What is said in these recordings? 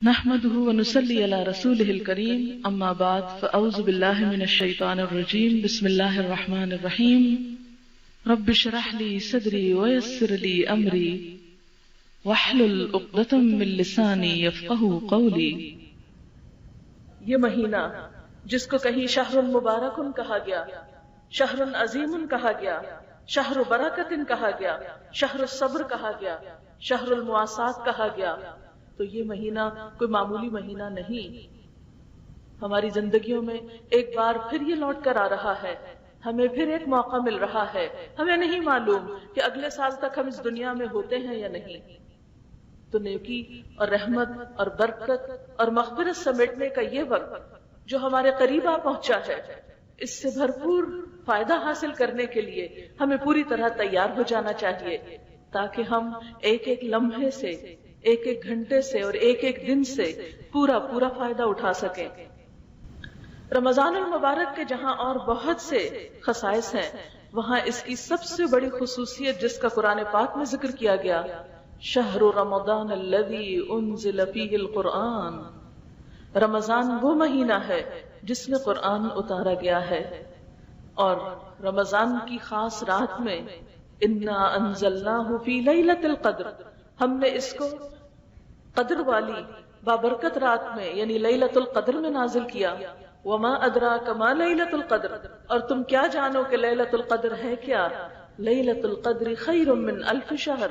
نحمده ونصلي على رسوله الكريم اما بعد فاعوذ بالله من الشيطان الرجيم بسم الله الرحمن الرحيم رب اشرح لي صدري ويسر لي امري واحلل عقدة من لساني يفقهوا قولي۔ یہ مہینہ جس کو کہیں شہر مبارک کہا گیا، شہر عظیم کہا گیا، شہر برکت کہا گیا، شہر الصبر کہا گیا، شہر المواسات کہا گیا، تو یہ مہینہ کوئی معمولی مہینہ نہیں۔ ہماری زندگیوں میں ایک بار پھر یہ لوٹ کر آ رہا ہے، ہمیں پھر ایک موقع مل رہا ہے۔ ہمیں نہیں معلوم کہ اگلے سال تک ہم اس دنیا میں ہوتے ہیں یا نہیں، تو نیکی اور رحمت اور برکت اور مغفرت سمیٹنے کا یہ وقت جو ہمارے قریب آ پہنچا ہے، اس سے بھرپور فائدہ حاصل کرنے کے لیے ہمیں پوری طرح تیار ہو جانا چاہیے، تاکہ ہم ایک ایک لمحے سے، ایک ایک گھنٹے سے اور ایک ایک دن سے پورا فائدہ اٹھا سکیں۔ رمضان المبارک کے جہاں اور بہت سے خصائص ہیں، وہاں اس کی سب سے بڑی خصوصیت جس کا قرآن پاک میں ذکر کیا گیا، شہر رمضان الذی انزل فیہ القرآن، رمضان وہ مہینہ ہے جس میں قرآن اتارا گیا ہے۔ اور رمضان کی خاص رات میں انا انزلناہ فی لیلۃ القدر، ہم نے اس کو قدر والی بابرکت رات میں یعنی لیلۃ القدر میں نازل کیا۔ وما ادراک ما لیلۃ القدر، اور تم کیا جانو کہ لیلۃ القدر ہے کیا؟ لیلۃ القدر خیر من الف شہر،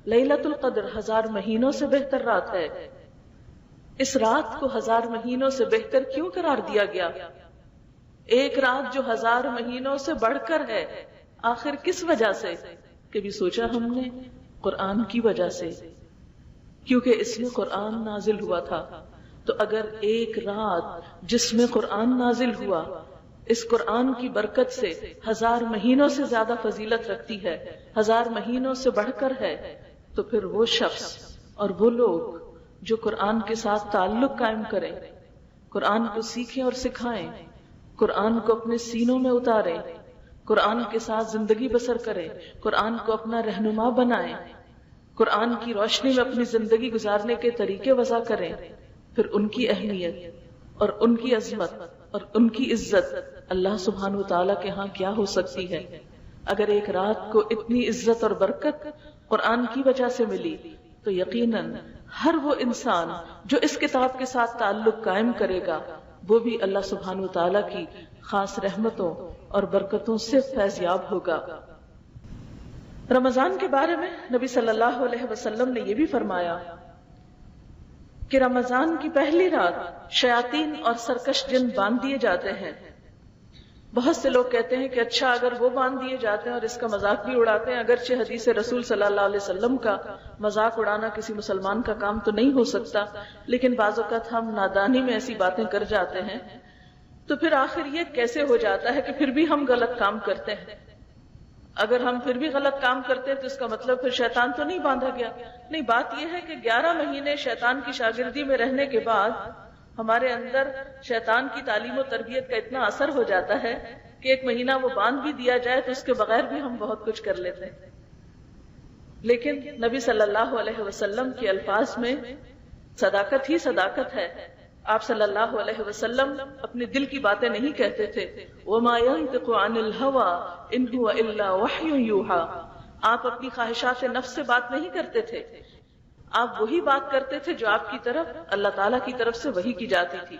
لیلۃ القدر 1000 مہینوں سے بہتر رات ہے۔ اس رات کو 1000 مہینوں سے بہتر کیوں قرار دیا گیا؟ ایک رات جو 1000 مہینوں سے بڑھ کر ہے، آخر کس وجہ سے؟ کبھی سوچا ہم نے؟ قرآن کی وجہ سے، کیونکہ اس میں قرآن نازل ہوا تھا۔ تو اگر ایک رات جس میں قرآن نازل ہوا اس قرآن کی برکت سے 1000 مہینوں سے زیادہ فضیلت رکھتی ہے، 1000 مہینوں سے بڑھ کر ہے، تو پھر وہ شخص اور وہ لوگ جو قرآن کے ساتھ تعلق قائم کریں، قرآن کو سیکھیں اور سکھائیں، قرآن کو اپنے سینوں میں اتاریں، قرآن کے ساتھ زندگی بسر کریں، قرآن کو اپنا رہنما بنائیں، قرآن کی روشنی میں اپنی زندگی گزارنے کے طریقے وضع کریں، پھر ان کی اہمیت اور ان کی عظمت اور ان کی عزت اللہ سبحانہ وتعالیٰ کے ہاں کیا ہو سکتی ہے۔ اگر ایک رات کو اتنی عزت اور برکت قرآن کی وجہ سے ملی تو یقیناً ہر وہ انسان جو اس کتاب کے ساتھ تعلق قائم کرے گا وہ بھی اللہ سبحانہ وتعالیٰ کی خاص رحمتوں اور برکتوں سے فیضیاب ہوگا۔ رمضان کے بارے میں نبی صلی اللہ علیہ وسلم نے یہ بھی فرمایا کہ رمضان کی پہلی رات شیاطین اور سرکش جن باندھ دیے جاتے ہیں۔ بہت سے لوگ کہتے ہیں کہ اچھا اگر وہ باندھ دیے جاتے ہیں اور اس کا مذاق بھی اڑاتے ہیں، اگرچہ حدیث رسول صلی اللہ علیہ وسلم کا مذاق اڑانا کسی مسلمان کا کام تو نہیں ہو سکتا، لیکن بعض اوقات ہم نادانی میں ایسی باتیں کر جاتے ہیں، تو پھر آخر یہ کیسے ہو جاتا ہے کہ پھر بھی ہم غلط کام کرتے ہیں؟ اگر ہم پھر بھی غلط کام کرتے ہیں تو اس کا مطلب پھر شیطان تو نہیں باندھا گیا؟ نہیں، بات یہ ہے کہ 11 مہینے شیطان کی شاگردی میں رہنے کے بعد ہمارے اندر شیطان کی تعلیم و تربیت کا اتنا اثر ہو جاتا ہے کہ ایک مہینہ وہ باندھ بھی دیا جائے تو اس کے بغیر بھی ہم بہت کچھ کر لیتے ہیں۔ لیکن نبی صلی اللہ علیہ وسلم کے الفاظ میں صداقت ہی صداقت ہے۔ آپ صلی اللہ علیہ وسلم اپنے دل کی باتیں نہیں کہتے تھے، وَمَا يَنطِقُ عَنِ الْهَوَىٰ إِنْ هُوَ إِلَّا وَحْيٌ يُوحَىٰ، آپ اپنی خواہشات نفس سے بات نہیں کرتے تھے، آپ وہی بات کرتے تھے جو آپ کی طرف اللہ تعالیٰ کی طرف سے وحی کی جاتی تھی۔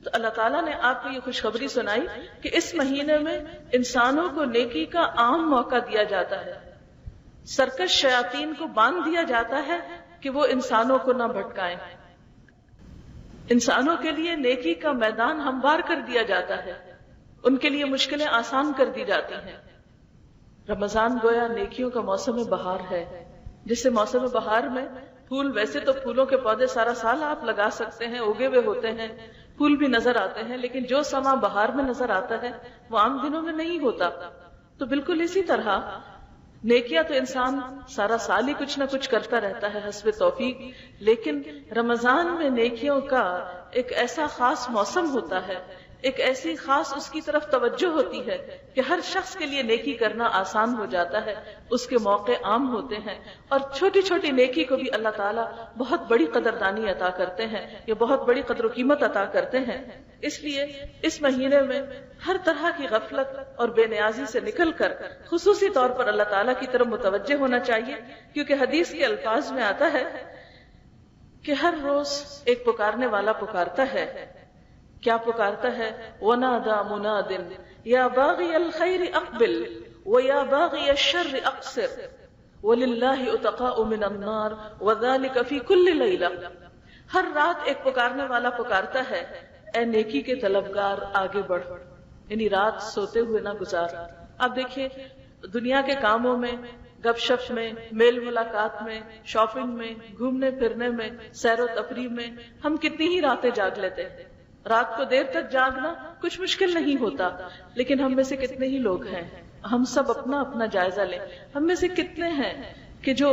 تو اللہ تعالیٰ نے آپ کو یہ خوشخبری سنائی کہ اس مہینے میں انسانوں کو نیکی کا عام موقع دیا جاتا ہے، سرکش شیاطین کو باندھ دیا جاتا ہے کہ وہ انسانوں کو نہ بھٹکائیں، انسانوں کے لیے نیکی کا میدان ہموار کر دیا جاتا ہے، ان کے لیے مشکلیں آسان کر دی جاتی ہیں۔ رمضان گویا نیکیوں کا موسم بہار ہے، جس سے موسم بہار میں پھول، ویسے تو پھولوں کے پودے سارا سال آپ لگا سکتے ہیں، اگے ہوئے ہوتے ہیں، پھول بھی نظر آتے ہیں، لیکن جو سما بہار میں نظر آتا ہے وہ عام دنوں میں نہیں ہوتا۔ تو بالکل اسی طرح نیکیاں تو انسان سارا سال ہی کچھ نہ کچھ کرتا رہتا ہے حسب توفیق، لیکن رمضان میں نیکیوں کا ایک ایسا خاص موسم ہوتا ہے ایک ایسی خاص اس کی طرف توجہ ہوتی ہے کہ ہر شخص کے لیے نیکی کرنا آسان ہو جاتا ہے، اس کے موقع عام ہوتے ہیں، اور چھوٹی چھوٹی نیکی کو بھی اللہ تعالیٰ بہت بڑی قدردانی عطا کرتے ہیں یا بہت بڑی قدر و قیمت عطا کرتے ہیں۔ اس لیے اس مہینے میں ہر طرح کی غفلت اور بے نیازی سے نکل کر خصوصی طور پر اللہ تعالیٰ کی طرف متوجہ ہونا چاہیے، کیونکہ حدیث کے الفاظ میں آتا ہے کہ ہر روز ایک پکارنے والا پکارتا ہے۔ کیا پکارتا ہے؟ وَنَادَى مُنَادٍ يَا بَاغِيَ الْخَيْرِ أَقْبِلْ وَيَا بَاغِيَ الشَّرِّ أَقْصِرْ وَلِلَّهِ عُتَقَاءُ مِنَ النَّارِ وَذَلِكَ فِي كُلِّ لَيْلَةٍ۔ ہر رات ایک پکارنے والا پکارتا ہے، اے نیکی کے طلبگار آگے بڑھ، یعنی رات سوتے ہوئے نہ گزار۔ اب دیکھیے دنیا کے کاموں میں، گپ شپ میں، میل ملاقات میں، شاپنگ میں، گھومنے پھرنے میں، سیر و تفریح میں ہم کتنی ہی راتیں جاگ لیتے ہیں۔ رات کو دیر تک جاگنا کچھ مشکل نہیں ہوتا، لیکن ہم میں سے کتنے ہی لوگ ہیں، ہم سب اپنا اپنا جائزہ لیں، ہم میں سے کتنے ہیں کہ جو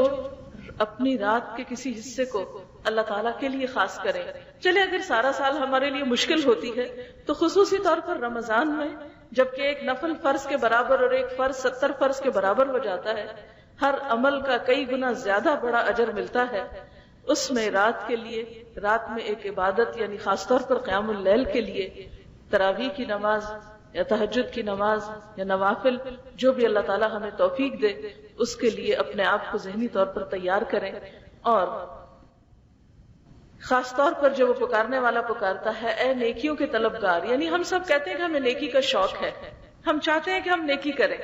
اپنی رات کے کسی حصے کو اللہ تعالیٰ کے لیے خاص کریں۔ چلے اگر سارا سال ہمارے لیے مشکل ہوتی ہے تو خصوصی طور پر رمضان میں، جبکہ ایک نفل فرض کے برابر اور ایک فرض 70 فرض کے برابر ہو جاتا ہے، ہر عمل کا کئی گنا زیادہ بڑا اجر ملتا ہے، اس میں رات کے لیے، رات میں ایک عبادت یعنی خاص طور پر قیام اللیل کے لیے تراویح کی نماز یا تہجد کی نماز یا نوافل، جو بھی اللہ تعالیٰ ہمیں توفیق دے، اس کے لیے اپنے آپ کو ذہنی طور پر تیار کریں۔ اور خاص طور پر جو وہ پکارنے والا پکارتا ہے، اے نیکیوں کے طلبگار، یعنی ہم سب کہتے ہیں کہ ہمیں نیکی کا شوق ہے، ہم چاہتے ہیں کہ ہم نیکی کریں،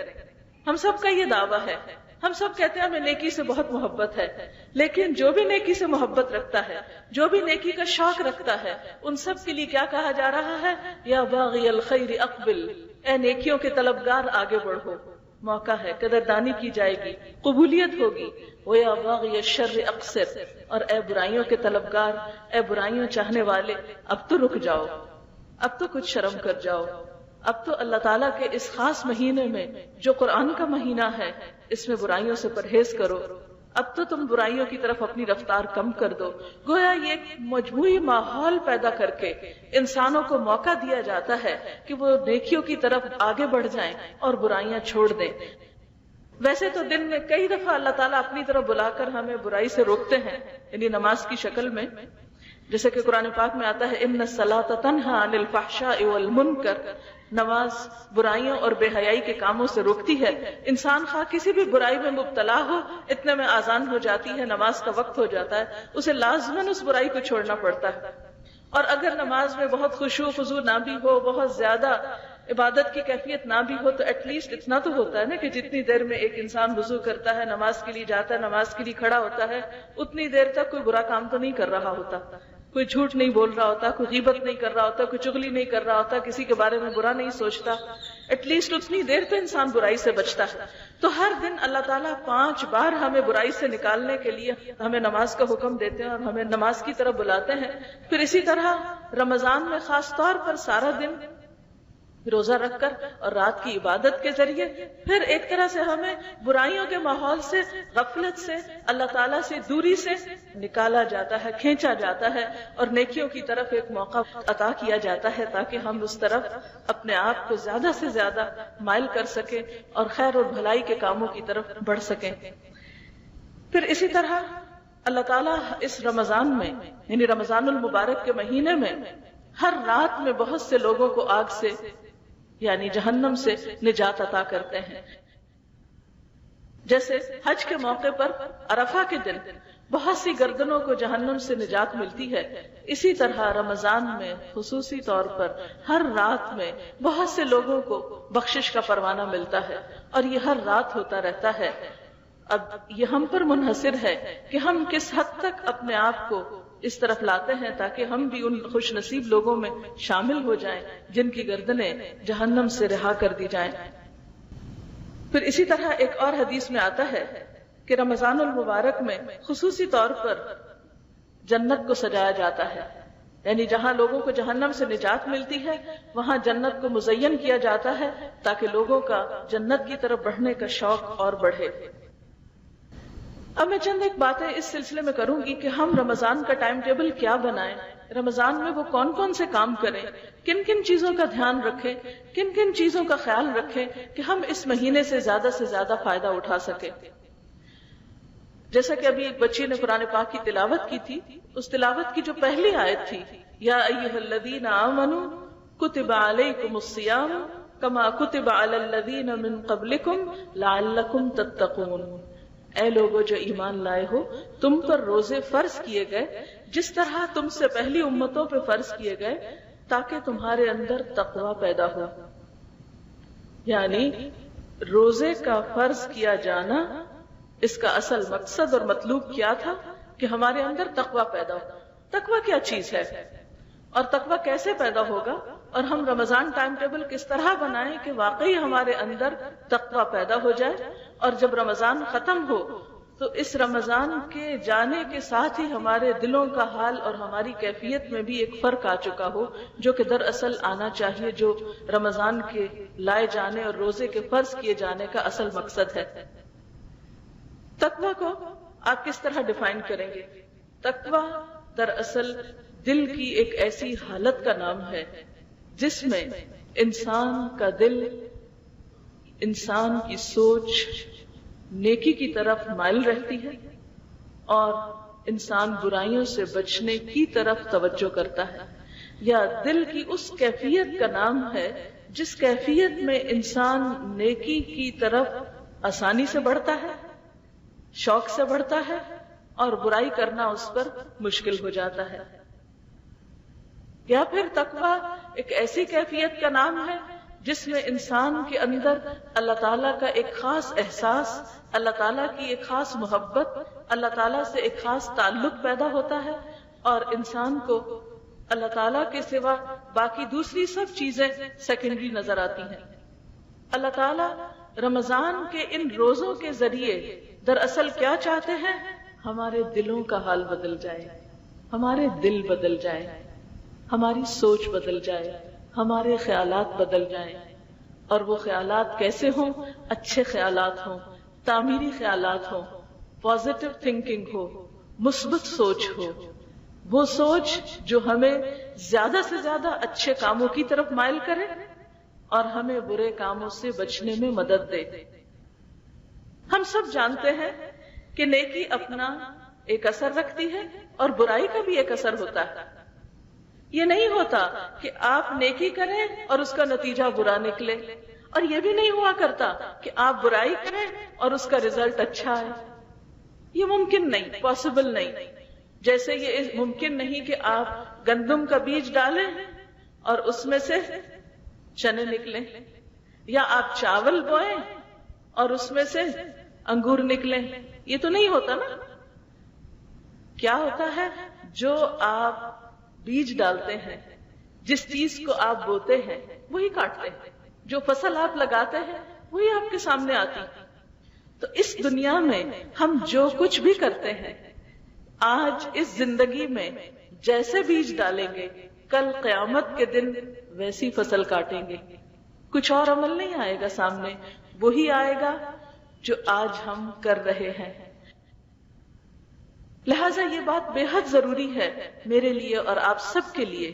ہم سب کا یہ دعویٰ ہے، ہم سب کہتے ہیں ہمیں نیکی سے بہت محبت ہے، لیکن جو بھی نیکی سے محبت رکھتا ہے، جو بھی نیکی کا شوق رکھتا ہے، ان سب کے لیے کیا کہا جا رہا ہے؟ یا باغی الخیر اقبل، اے نیکیوں کے طلبگار آگے بڑھو، موقع ہے، قدردانی کی جائے گی، قبولیت ہوگی۔ وَيَا بَاغِيَ الشَّرِّ أَقْصِرْ، اور اے برائیوں کے طلبگار، اے برائیوں چاہنے والے، اب تو رک جاؤ، اب تو کچھ شرم کر جاؤ، اب تو اللہ تعالیٰ کے اس خاص مہینے میں جو قرآن کا مہینہ ہے، اس میں برائیوں سے پرہیز کرو، اب تو تم برائیوں کی طرف اپنی رفتار کم کر دو۔ گویا یہ ایک مجموعی ماحول پیدا کر کے انسانوں کو موقع دیا جاتا ہے کہ وہ نیکیوں کی طرف آگے بڑھ جائیں اور برائیاں چھوڑ دیں۔ ویسے تو دن میں کئی دفعہ اللہ تعالیٰ اپنی طرف بلا کر ہمیں برائی سے روکتے ہیں، یعنی نماز کی شکل میں، جیسے کہ قرآن پاک میں آتا ہے ان الصلاۃ تنہی عن الفحشاء والمنکر، نماز برائیوں اور بے حیائی کے کاموں سے روکتی ہے۔ انسان خواہ کسی بھی برائی میں مبتلا ہو، اتنے میں آذان ہو جاتی ہے، نماز کا وقت ہو جاتا ہے، اسے لازماً اس برائی کو چھوڑنا پڑتا ہے۔ اور اگر نماز میں بہت خشوع خضوع نہ بھی ہو، بہت زیادہ عبادت کی کیفیت نہ بھی ہو، تو ایٹ لیسٹ اتنا تو ہوتا ہے نا کہ جتنی دیر میں ایک انسان وضو کرتا ہے، نماز کے لیے جاتا ہے، نماز کے لیے کھڑا ہوتا ہے، اتنی دیر تک کوئی برا کام تو نہیں کر رہا ہوتا، کوئی جھوٹ نہیں بول رہا ہوتا، کوئی غیبت نہیں کر رہا ہوتا، کوئی چغلی نہیں کر رہا ہوتا، کسی کے بارے میں برا نہیں سوچتا، ایٹ لیسٹ اتنی دیر تو انسان برائی سے بچتا ہے۔ تو ہر دن اللہ تعالیٰ 5 بار ہمیں برائی سے نکالنے کے لیے ہمیں نماز کا حکم دیتے ہیں اور ہمیں نماز کی طرف بلاتے ہیں۔ پھر اسی طرح رمضان میں خاص طور پر سارا دن روزہ رکھ کر اور رات کی عبادت کے ذریعے پھر ایک طرح سے ہمیں برائیوں کے ماحول سے، غفلت سے، اللہ تعالیٰ سے دوری سے نکالا جاتا ہے، کھینچا جاتا ہے، اور نیکیوں کی طرف ایک موقع عطا کیا جاتا ہے تاکہ ہم اس طرف اپنے آپ کو زیادہ سے زیادہ مائل کر سکیں اور خیر اور بھلائی کے کاموں کی طرف بڑھ سکیں۔ پھر اسی طرح اللہ تعالیٰ اس رمضان میں، یعنی رمضان المبارک کے مہینے میں، ہر رات میں بہت سے لوگوں کو آگ سے یعنی جہنم سے نجات عطا کرتے ہیں۔ جیسے حج کے موقع پر عرفہ کے دن بہت سی گردنوں کو جہنم سے نجات ملتی ہے، اسی طرح رمضان میں خصوصی طور پر ہر رات میں بہت سے لوگوں کو بخشش کا پروانہ ملتا ہے، اور یہ ہر رات ہوتا رہتا ہے۔ اب یہ ہم پر منحصر ہے کہ ہم کس حد تک اپنے آپ کو اس طرف لاتے ہیں تاکہ ہم بھی ان خوش نصیب لوگوں میں شامل ہو جائیں جن کی گردنیں جہنم سے رہا کر دی جائیں۔ پھر اسی طرح ایک اور حدیث میں آتا ہے کہ رمضان المبارک میں خصوصی طور پر جنت کو سجایا جاتا ہے، یعنی جہاں لوگوں کو جہنم سے نجات ملتی ہے وہاں جنت کو مزین کیا جاتا ہے تاکہ لوگوں کا جنت کی طرف بڑھنے کا شوق اور بڑھے۔ اب میں چند ایک باتیں اس سلسلے میں کروں گی کہ ہم رمضان کا ٹائم ٹیبل کیا بنائیں رمضان میں وہ کون کون سے کام کریں، کن کن چیزوں کا دھیان رکھیں، کن کن چیزوں کا خیال رکھیں کہ ہم اس مہینے سے زیادہ فائدہ اٹھا سکیں۔ جیسا کہ ابھی ایک بچی نے قرآن پاک کی تلاوت کی تھی، اس تلاوت کی جو پہلی آیت تھی، یا ایھا الذین آمنوا کتب علیکم الصیام کما کتب علی الذین من قبلکم لعلکم تتقون، اے لوگو جو ایمان لائے ہو، تم پر روزے فرض کیے گئے جس طرح تم سے پہلی امتوں پہ فرض کیے گئے تاکہ تمہارے اندر تقوی پیدا ہو۔ یعنی روزے کا فرض کیا جانا، اس کا اصل مقصد اور مطلوب کیا تھا کہ ہمارے اندر تقوی پیدا ہو۔ تقوی کیا چیز ہے اور تقوی کیسے پیدا ہوگا، اور ہم رمضان ٹائم ٹیبل کس طرح بنائیں کہ واقعی ہمارے اندر تقوی پیدا ہو جائے، اور جب رمضان ختم ہو تو اس رمضان کے جانے کے ساتھ ہی ہمارے دلوں کا حال اور ہماری کیفیت میں بھی ایک فرق آ چکا ہو، جو کہ دراصل آنا چاہیے، جو رمضان کے لائے جانے اور روزے کے فرض کیے جانے کا اصل مقصد ہے۔ تقوی کو آپ کس طرح ڈیفائن کریں گے؟ تقوی دراصل دل کی ایک ایسی حالت کا نام ہے جس میں انسان کا دل، انسان کی سوچ نیکی کی طرف مائل رہتی ہے اور انسان برائیوں سے بچنے کی طرف توجہ کرتا ہے، یا دل کی اس کیفیت کا نام ہے جس کیفیت میں انسان نیکی کی طرف آسانی سے بڑھتا ہے، شوق سے بڑھتا ہے، اور برائی کرنا اس پر مشکل ہو جاتا ہے۔ یا پھر تقویٰ ایک ایسی کیفیت کا نام ہے جس میں انسان کے اندر اللہ تعالیٰ کا ایک خاص احساس، اللہ تعالیٰ کی ایک خاص محبت، اللہ تعالیٰ سے ایک خاص تعلق پیدا ہوتا ہے، اور انسان کو اللہ تعالیٰ کے سوا باقی دوسری سب چیزیں سیکنڈری نظر آتی ہیں۔ اللہ تعالیٰ رمضان کے ان روزوں کے ذریعے دراصل کیا چاہتے ہیں؟ ہمارے دلوں کا حال بدل جائے، ہمارے دل بدل جائے، ہماری سوچ بدل جائے، ہمارے خیالات بدل جائیں، اور وہ خیالات کیسے ہوں؟ اچھے خیالات ہوں، تعمیری خیالات ہوں، پازیٹیو تھنکنگ ہو، مثبت سوچ ہو، وہ سوچ جو ہمیں زیادہ سے زیادہ اچھے کاموں کی طرف مائل کرے اور ہمیں برے کاموں سے بچنے میں مدد دے۔ ہم سب جانتے ہیں کہ نیکی اپنا ایک اثر رکھتی ہے اور برائی کا بھی ایک اثر ہوتا ہے۔ یہ نہیں ہوتا کہ آپ نیکی کریں اور اس کا نتیجہ برا نکلے، اور یہ بھی نہیں ہوا کرتا کہ آپ برائی کریں اور اس کا رزلٹ اچھا ہے۔ یہ ممکن نہیں، پاسبل نہیں۔ جیسے یہ ممکن نہیں کہ آپ گندم کا بیج ڈالیں اور اس میں سے چنے نکلیں، یا آپ چاول بوئیں اور اس میں سے انگور نکلیں، یہ تو نہیں ہوتا نا۔ کیا ہوتا ہے؟ جو آپ بیج ڈالتے ہیں، جس چیز کو آپ بوتے ہیں وہی کاٹتے ہیں، جو فصل آپ لگاتے ہیں وہی آپ کے سامنے آتی۔ تو اس دنیا میں ہم جو کچھ بھی کرتے ہیں، آج اس زندگی میں جیسے بیج ڈالیں گے، کل قیامت کے دن ویسی فصل کاٹیں گے۔ کچھ اور عمل نہیں آئے گا سامنے، وہی آئے گا جو آج ہم کر رہے ہیں۔ لہٰذا یہ بات بے حد ضروری ہے میرے لیے اور آپ سب کے لیے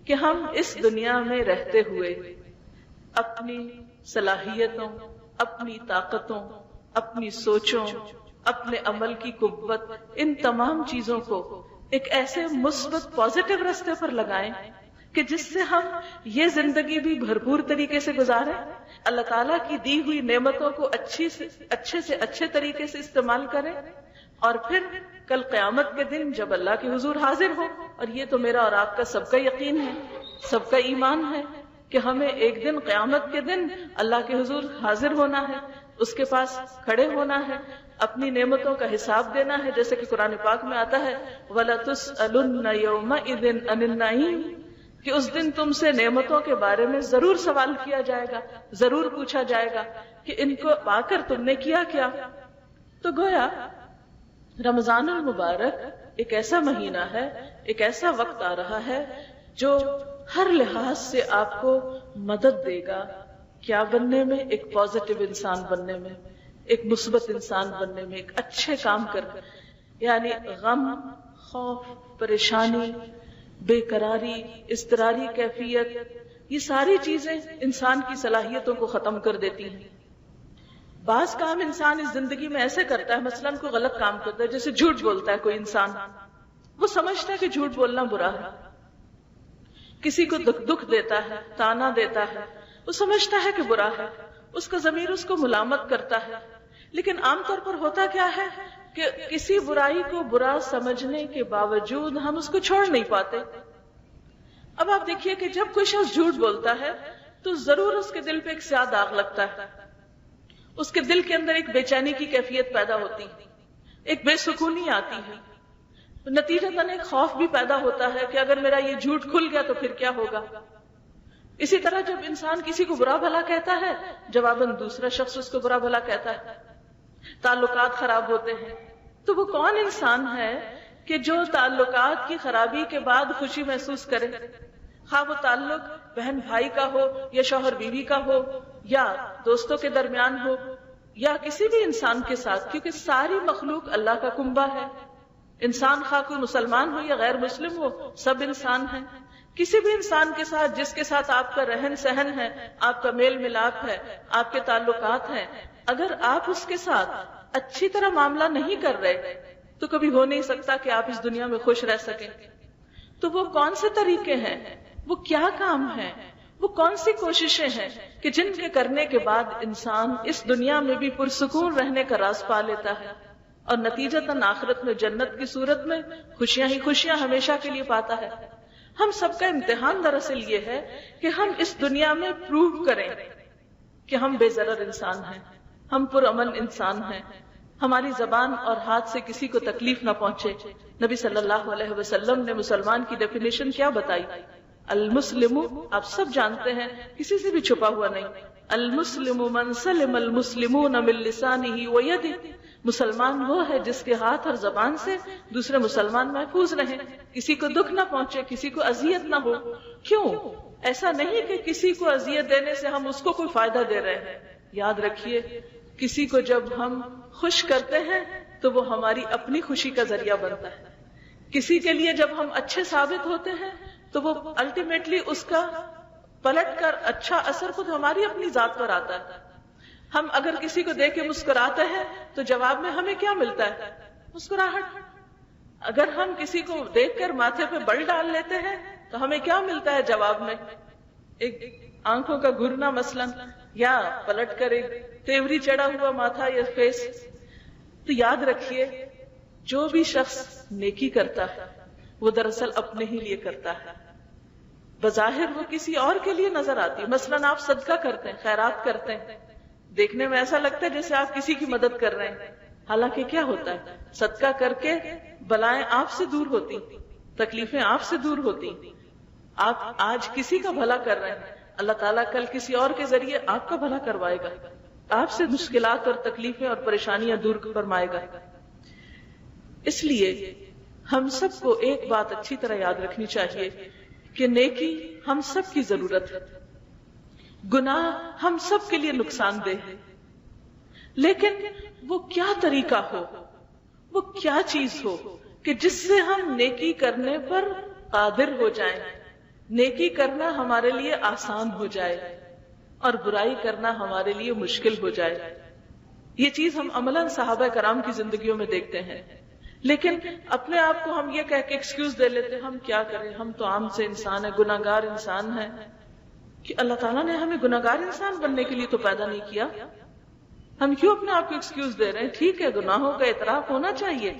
کہ ہم اس دنیا میں رہتے ہوئے اپنی صلاحیتوں، اپنی طاقتوں، اپنی سوچوں، اپنے عمل کی قوت، ان تمام چیزوں کو ایک ایسے مثبت پازیٹیو راستے پر لگائیں کہ جس سے ہم یہ زندگی بھی بھرپور طریقے سے گزاریں، اللہ تعالیٰ کی دی ہوئی نعمتوں کو اچھے سے اچھے طریقے سے استعمال کریں، اور پھر کل قیامت کے دن جب اللہ کے حضور حاضر ہو، اور یہ تو میرا اور آپ کا سب کا یقین ہے، سب کا ایمان ہے کہ ہمیں ایک دن قیامت کے دن اللہ کے حضور حاضر ہونا ہے، اس کے پاس کھڑے ہونا ہے، اپنی نعمتوں کا حساب دینا ہے، جیسے کہ قرآن پاک میں آتا ہے وَلَتُسْأَلُنَّ يَوْمَئِذٍ عَنِ النَّعِيمِ، کہ اس دن تم سے نعمتوں کے بارے میں ضرور سوال کیا جائے گا، ضرور پوچھا جائے گا کہ ان کو پا کر تم نے کیا کیا۔ تو گویا رمضان المبارک ایک ایسا مہینہ ہے، ایک ایسا وقت آ رہا ہے جو ہر لحاظ سے آپ کو مدد دے گا کیا بننے میں؟ ایک پازیٹیو انسان بننے میں، ایک مثبت انسان بننے میں، ایک اچھے کام کرنے، یعنی غم، خوف، پریشانی، بے قراری، اضطراری کیفیت، یہ ساری چیزیں انسان کی صلاحیتوں کو ختم کر دیتی ہیں۔ بعض کام انسان اس زندگی میں ایسے کرتا ہے، مثلاً کوئی غلط کام کرتا ہے، جیسے جھوٹ بولتا ہے کوئی انسان، وہ سمجھتا ہے کہ جھوٹ بولنا برا ہے۔ کسی کو دکھ دیتا ہے، تانا دیتا ہے، وہ سمجھتا ہے کہ برا ہے، اس کا ضمیر اس کو ملامت کرتا ہے۔ لیکن عام طور پر ہوتا کیا ہے کہ کسی برائی کو برا سمجھنے کے باوجود ہم اس کو چھوڑ نہیں پاتے۔ اب آپ دیکھیے کہ جب کوئی شخص جھوٹ بولتا ہے تو ضرور اس کے دل پہ ایک سیاہ داغ لگتا ہے، اس کے دل کے اندر ایک بے چینی کی کیفیت پیدا ہوتی ہے، ایک بے سکونی آتی ہے، نتیجتاً ایک خوف بھی پیدا ہوتا ہے کہ اگر میرا یہ جھوٹ کھل گیا تو پھر کیا ہوگا۔ اسی طرح جب انسان کسی کو برا بھلا کہتا ہے، جواباً دوسرا شخص اس کو برا بھلا کہتا ہے، تعلقات خراب ہوتے ہیں۔ تو وہ کون انسان ہے کہ جو تعلقات کی خرابی کے بعد خوشی محسوس کرے، خواہ وہ تعلق بہن بھائی کا ہو یا شوہر بیوی کا ہو یا دوستوں کے درمیان ہو یا کسی بھی انسان کے ساتھ، کیونکہ ساری مخلوق اللہ کا کنبہ ہے۔ انسان خواہ کوئی مسلمان ہو یا غیر مسلم ہو، سب انسان ہیں۔ کسی بھی انسان کے ساتھ جس کے ساتھ آپ کا رہن سہن ہے، آپ کا میل ملاپ ہے، آپ کے تعلقات ہیں، اگر آپ اس کے ساتھ اچھی طرح معاملہ نہیں کر رہے تو کبھی ہو نہیں سکتا کہ آپ اس دنیا میں خوش رہ سکیں۔ تو وہ کون سے طریقے ہیں، وہ کیا کام ہیں، وہ کون سی کوششیں ہیں کہ جن کے کرنے کے بعد انسان اس دنیا میں بھی پرسکون رہنے کا راز پا لیتا ہے اور نتیجتاً آخرت میں جنت کی صورت میں خوشیاں ہی خوشیاں ہمیشہ کے لیے پاتا ہے۔ ہم سب کا امتحان دراصل یہ ہے کہ ہم اس دنیا میں پروو کریں کہ ہم بے ضرر انسان ہیں، ہم پرامن انسان ہیں، ہماری زبان اور ہاتھ سے کسی کو تکلیف نہ پہنچے۔ نبی صلی اللہ علیہ وسلم نے مسلمان کی ڈیفینیشن کیا بتائی؟ المسلم، آپ سب جانتے ہیں، کسی سے بھی چھپا ہوا نہیں، المسلم من سلم المسلمون من لسانہ ویدہ، مسلمان وہ ہے جس کے ہاتھ اور زبان سے دوسرے مسلمان محفوظ رہیں، کسی کو دکھ نہ پہنچے، کسی کو اذیت نہ ہو۔ کیوں؟ ایسا نہیں کہ کسی کو اذیت دینے سے ہم اس کو کوئی فائدہ دے رہے ہیں۔ یاد رکھیے، کسی کو جب ہم خوش کرتے ہیں تو وہ ہماری اپنی خوشی کا ذریعہ بنتا ہے۔ کسی کے لیے جب ہم اچھے ثابت ہوتے ہیں تو وہ الٹیمیٹلی اس کا پلٹ کر اچھا اثر خود ہماری اپنی ذات پر آتا ہے۔ ہم اگر کسی کو دیکھ کے مسکراتے ہیں تو جواب میں ہمیں کیا ملتا ہے؟ مسکراہٹ۔ اگر ہم کسی کو دیکھ کر ماتھے پہ بل ڈال لیتے ہیں تو ہمیں کیا ملتا ہے جواب میں؟ ایک آنکھوں کا گھرنا مثلاً، یا پلٹ کر ایک تیوری چڑھا ہوا ماتھا یا فیس۔ تو یاد رکھیے، جو بھی شخص نیکی کرتا ہے وہ دراصل اپنے ہی لیے کرتا ہے۔ بظاہر وہ کسی اور کے لیے نظر آتی ہے، مثلاً آپ صدقہ کرتے ہیں، خیرات کرتے ہیں، دیکھنے میں ایسا لگتا ہے جیسے آپ کسی کی مدد کر رہے ہیں، حالانکہ کیا ہوتا ہے؟ صدقہ کر کے بلائیں آپ سے دور ہوتی، تکلیفیں آپ سے دور ہوتی۔ آپ آج کسی کا بھلا کر رہے ہیں، اللہ تعالیٰ کل کسی اور کے ذریعے آپ کا بھلا کروائے گا، آپ سے مشکلات اور تکلیفیں اور پریشانیاں دور فرمائے گا۔ اس لیے ہم سب کو ایک بات اچھی طرح یاد رکھنی چاہیے کہ نیکی ہم سب کی ضرورت ہے، گناہ ہم سب کے لیے نقصان دہ ہے، لیکن وہ کیا طریقہ ہو، وہ کیا چیز ہو کہ جس سے ہم نیکی کرنے پر قادر ہو جائیں، نیکی کرنا ہمارے لیے آسان ہو جائے اور برائی کرنا ہمارے لیے مشکل ہو جائے۔ یہ چیز ہم عملاً صحابہ کرام کی زندگیوں میں دیکھتے ہیں، لیکن اپنے آپ کو ہم یہ کہہ کے ایکسکیوز دے لیتے ہیں، ہم کیا کریں، ہم تو عام سے انسان ہیں، گناہ گار انسان ہیں۔ کہ اللہ تعالیٰ نے ہمیں گناہ گار انسان بننے کے لیے تو پیدا نہیں کیا، ہم کیوں اپنے آپ کو ایکسکیوز دے رہے ہیں؟ ٹھیک ہے، گناہوں کا اعتراف ہونا چاہیے،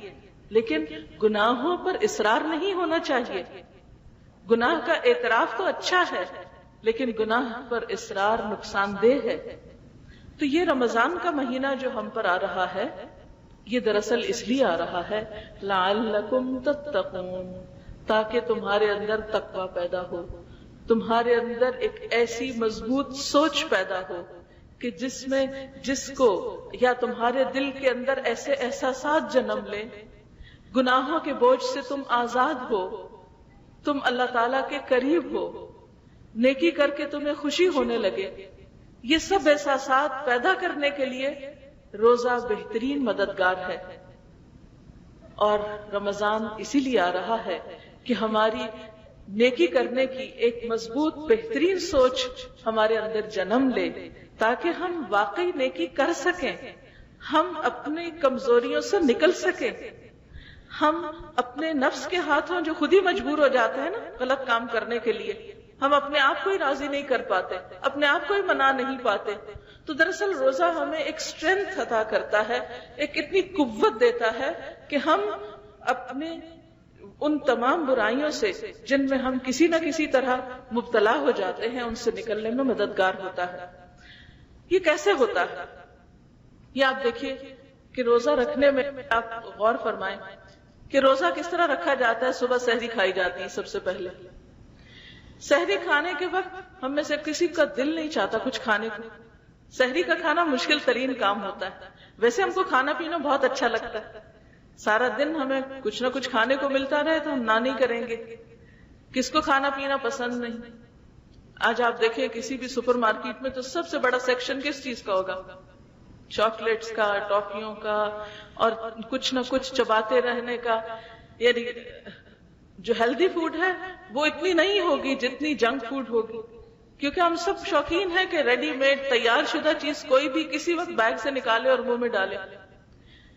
لیکن گناہوں پر اصرار نہیں ہونا چاہیے۔ گناہ کا اعتراف تو اچھا ہے، لیکن گناہ پر اصرار نقصان دہ ہے۔ تو یہ رمضان کا مہینہ جو ہم پر آ رہا ہے، یہ دراصل اس لیے آ رہا ہے لعلکم تتقون، تاکہ تمہارے اندر تقوی پیدا ہو، تمہارے اندر ایک ایسی مضبوط سوچ پیدا ہو کہ جس کو یا تمہارے دل کے اندر ایسے احساسات جنم لیں، گناہوں کے بوجھ سے تم آزاد ہو، تم اللہ تعالیٰ کے قریب ہو، نیکی کر کے تمہیں خوشی ہونے لگے۔ یہ سب احساسات پیدا کرنے کے لیے روزہ بہترین مددگار ہے، اور رمضان اسی لیے آ رہا ہے کہ ہماری نیکی کرنے کی ایک مضبوط بہترین سوچ ہمارے اندر جنم لے تاکہ ہم واقعی نیکی کر سکیں، ہم اپنی کمزوریوں سے نکل سکیں، ہم اپنے نفس کے ہاتھوں جو خود ہی مجبور ہو جاتے ہیں نا غلط کام کرنے کے لیے، ہم اپنے آپ کو ہی راضی نہیں کر پاتے، اپنے آپ کو ہی منا نہیں پاتے، تو دراصل روزہ ہمیں ایک اسٹرینتھ عطا کرتا ہے، ایک اتنی قوت دیتا ہے کہ ہم اپنے ان تمام برائیوں سے جن میں ہم کسی نہ کسی طرح مبتلا ہو جاتے ہیں ان سے نکلنے میں مددگار ہوتا ہے۔ یہ کیسے ہوتا ہے؟ یہ آپ دیکھیے کہ روزہ رکھنے میں آپ غور فرمائیں کہ روزہ کس طرح رکھا جاتا ہے۔ صبح سحری کھائی جاتی ہے، سب سے پہلے سحری کھانے کے وقت ہم میں سے کسی کا دل نہیں چاہتا کچھ کھانے کو۔ سحری کا کھانا مشکل ترین کام ہوتا ہے، ویسے ہم کو کھانا پینا بہت اچھا لگتا ہے، سارا دن ہمیں کچھ نہ کچھ کھانے کو ملتا رہے تو ہم نہ نہیں کریں گے، کس کو کھانا پینا پسند نہیں۔ آج آپ دیکھیں کسی بھی سپر مارکیٹ میں تو سب سے بڑا سیکشن کس چیز کا ہوگا؟ چاکلیٹس کا، ٹافیوں کا، اور کچھ نہ کچھ چباتے رہنے کا۔ یعنی جو ہیلدی فوڈ ہے وہ اتنی نہیں ہوگی جتنی جنک فوڈ ہوگی، کیونکہ ہم سب شوقین ہیں کہ ریڈی میڈ تیار شدہ چیز کوئی بھی کسی وقت بیگ سے نکالے اور منہ میں ڈالے۔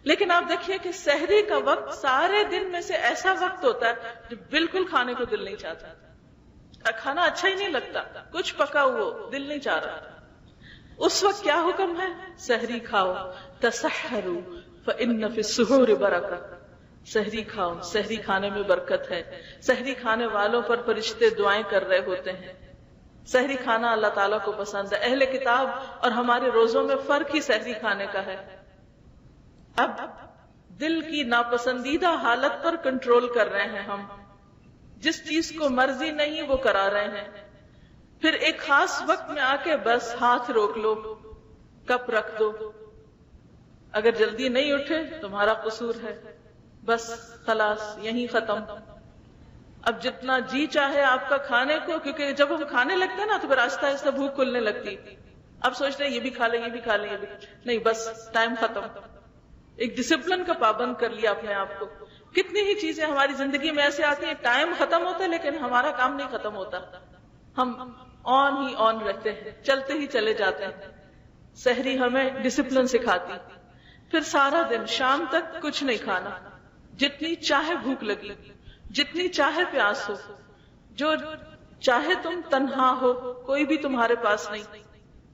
لیکن آپ دیکھیے کہ سحری کا وقت سارے دن میں سے ایسا وقت ہوتا ہے جو بالکل کھانے کو دل نہیں چاہتا، کھانا اچھا ہی نہیں لگتا، کچھ پکا ہوا دل نہیں چاہ رہا۔ اس وقت کیا حکم ہے؟ سحری کھاؤ، تسحروا فإن فی السحور برکہ، سحری کھاؤ، سحری کھانے میں برکت ہے۔ سحری کھانے والوں پر فرشتے دعائیں کر رہے ہوتے ہیں۔ سحری کھانا اللہ تعالیٰ کو پسند ہے۔ اہل کتاب اور ہمارے روزوں میں فرق ہی سحری کھانے کا ہے۔ اب دل کی ناپسندیدہ حالت پر کنٹرول کر رہے ہیں ہم، جس چیز کو مرضی نہیں وہ کرا رہے ہیں، پھر ایک خاص وقت میں آ کے بس ہاتھ روک لو، کپ رکھ دو، اگر جلدی نہیں اٹھے تمہارا قصور ہے، بس خلاص یہیں ختم۔ اب جتنا جی چاہے آپ کا کھانے کو، کیونکہ جب ہم کھانے لگتے ہیں نا تو پھر آہستہ آہستہ بھوک کھلنے لگتی، اب سوچتے ہیں یہ بھی کھا لیں، یہ بھی کھا لیں، یہ بھی نہیں، بس ٹائم ختم۔ ایک ڈسپلن کا پابند کر لیا اپنے آپ کو۔ کتنی ہی چیزیں ہماری زندگی میں ایسے آتی ہیں، ٹائم ختم ہوتا ہے لیکن ہمارا کام نہیں ختم ہوتا، ہم آن ہی آن رہتے ہیں، چلتے ہی چلے جاتے ہیں۔ سحری ہمیں ڈسپلن سکھاتی۔ پھر سارا دن شام تک کچھ نہیں کھانا، جتنی چاہے بھوک لگی، جتنی چاہے پیاس ہو، جو چاہے تم تنہا ہو، کوئی بھی تمہارے پاس نہیں،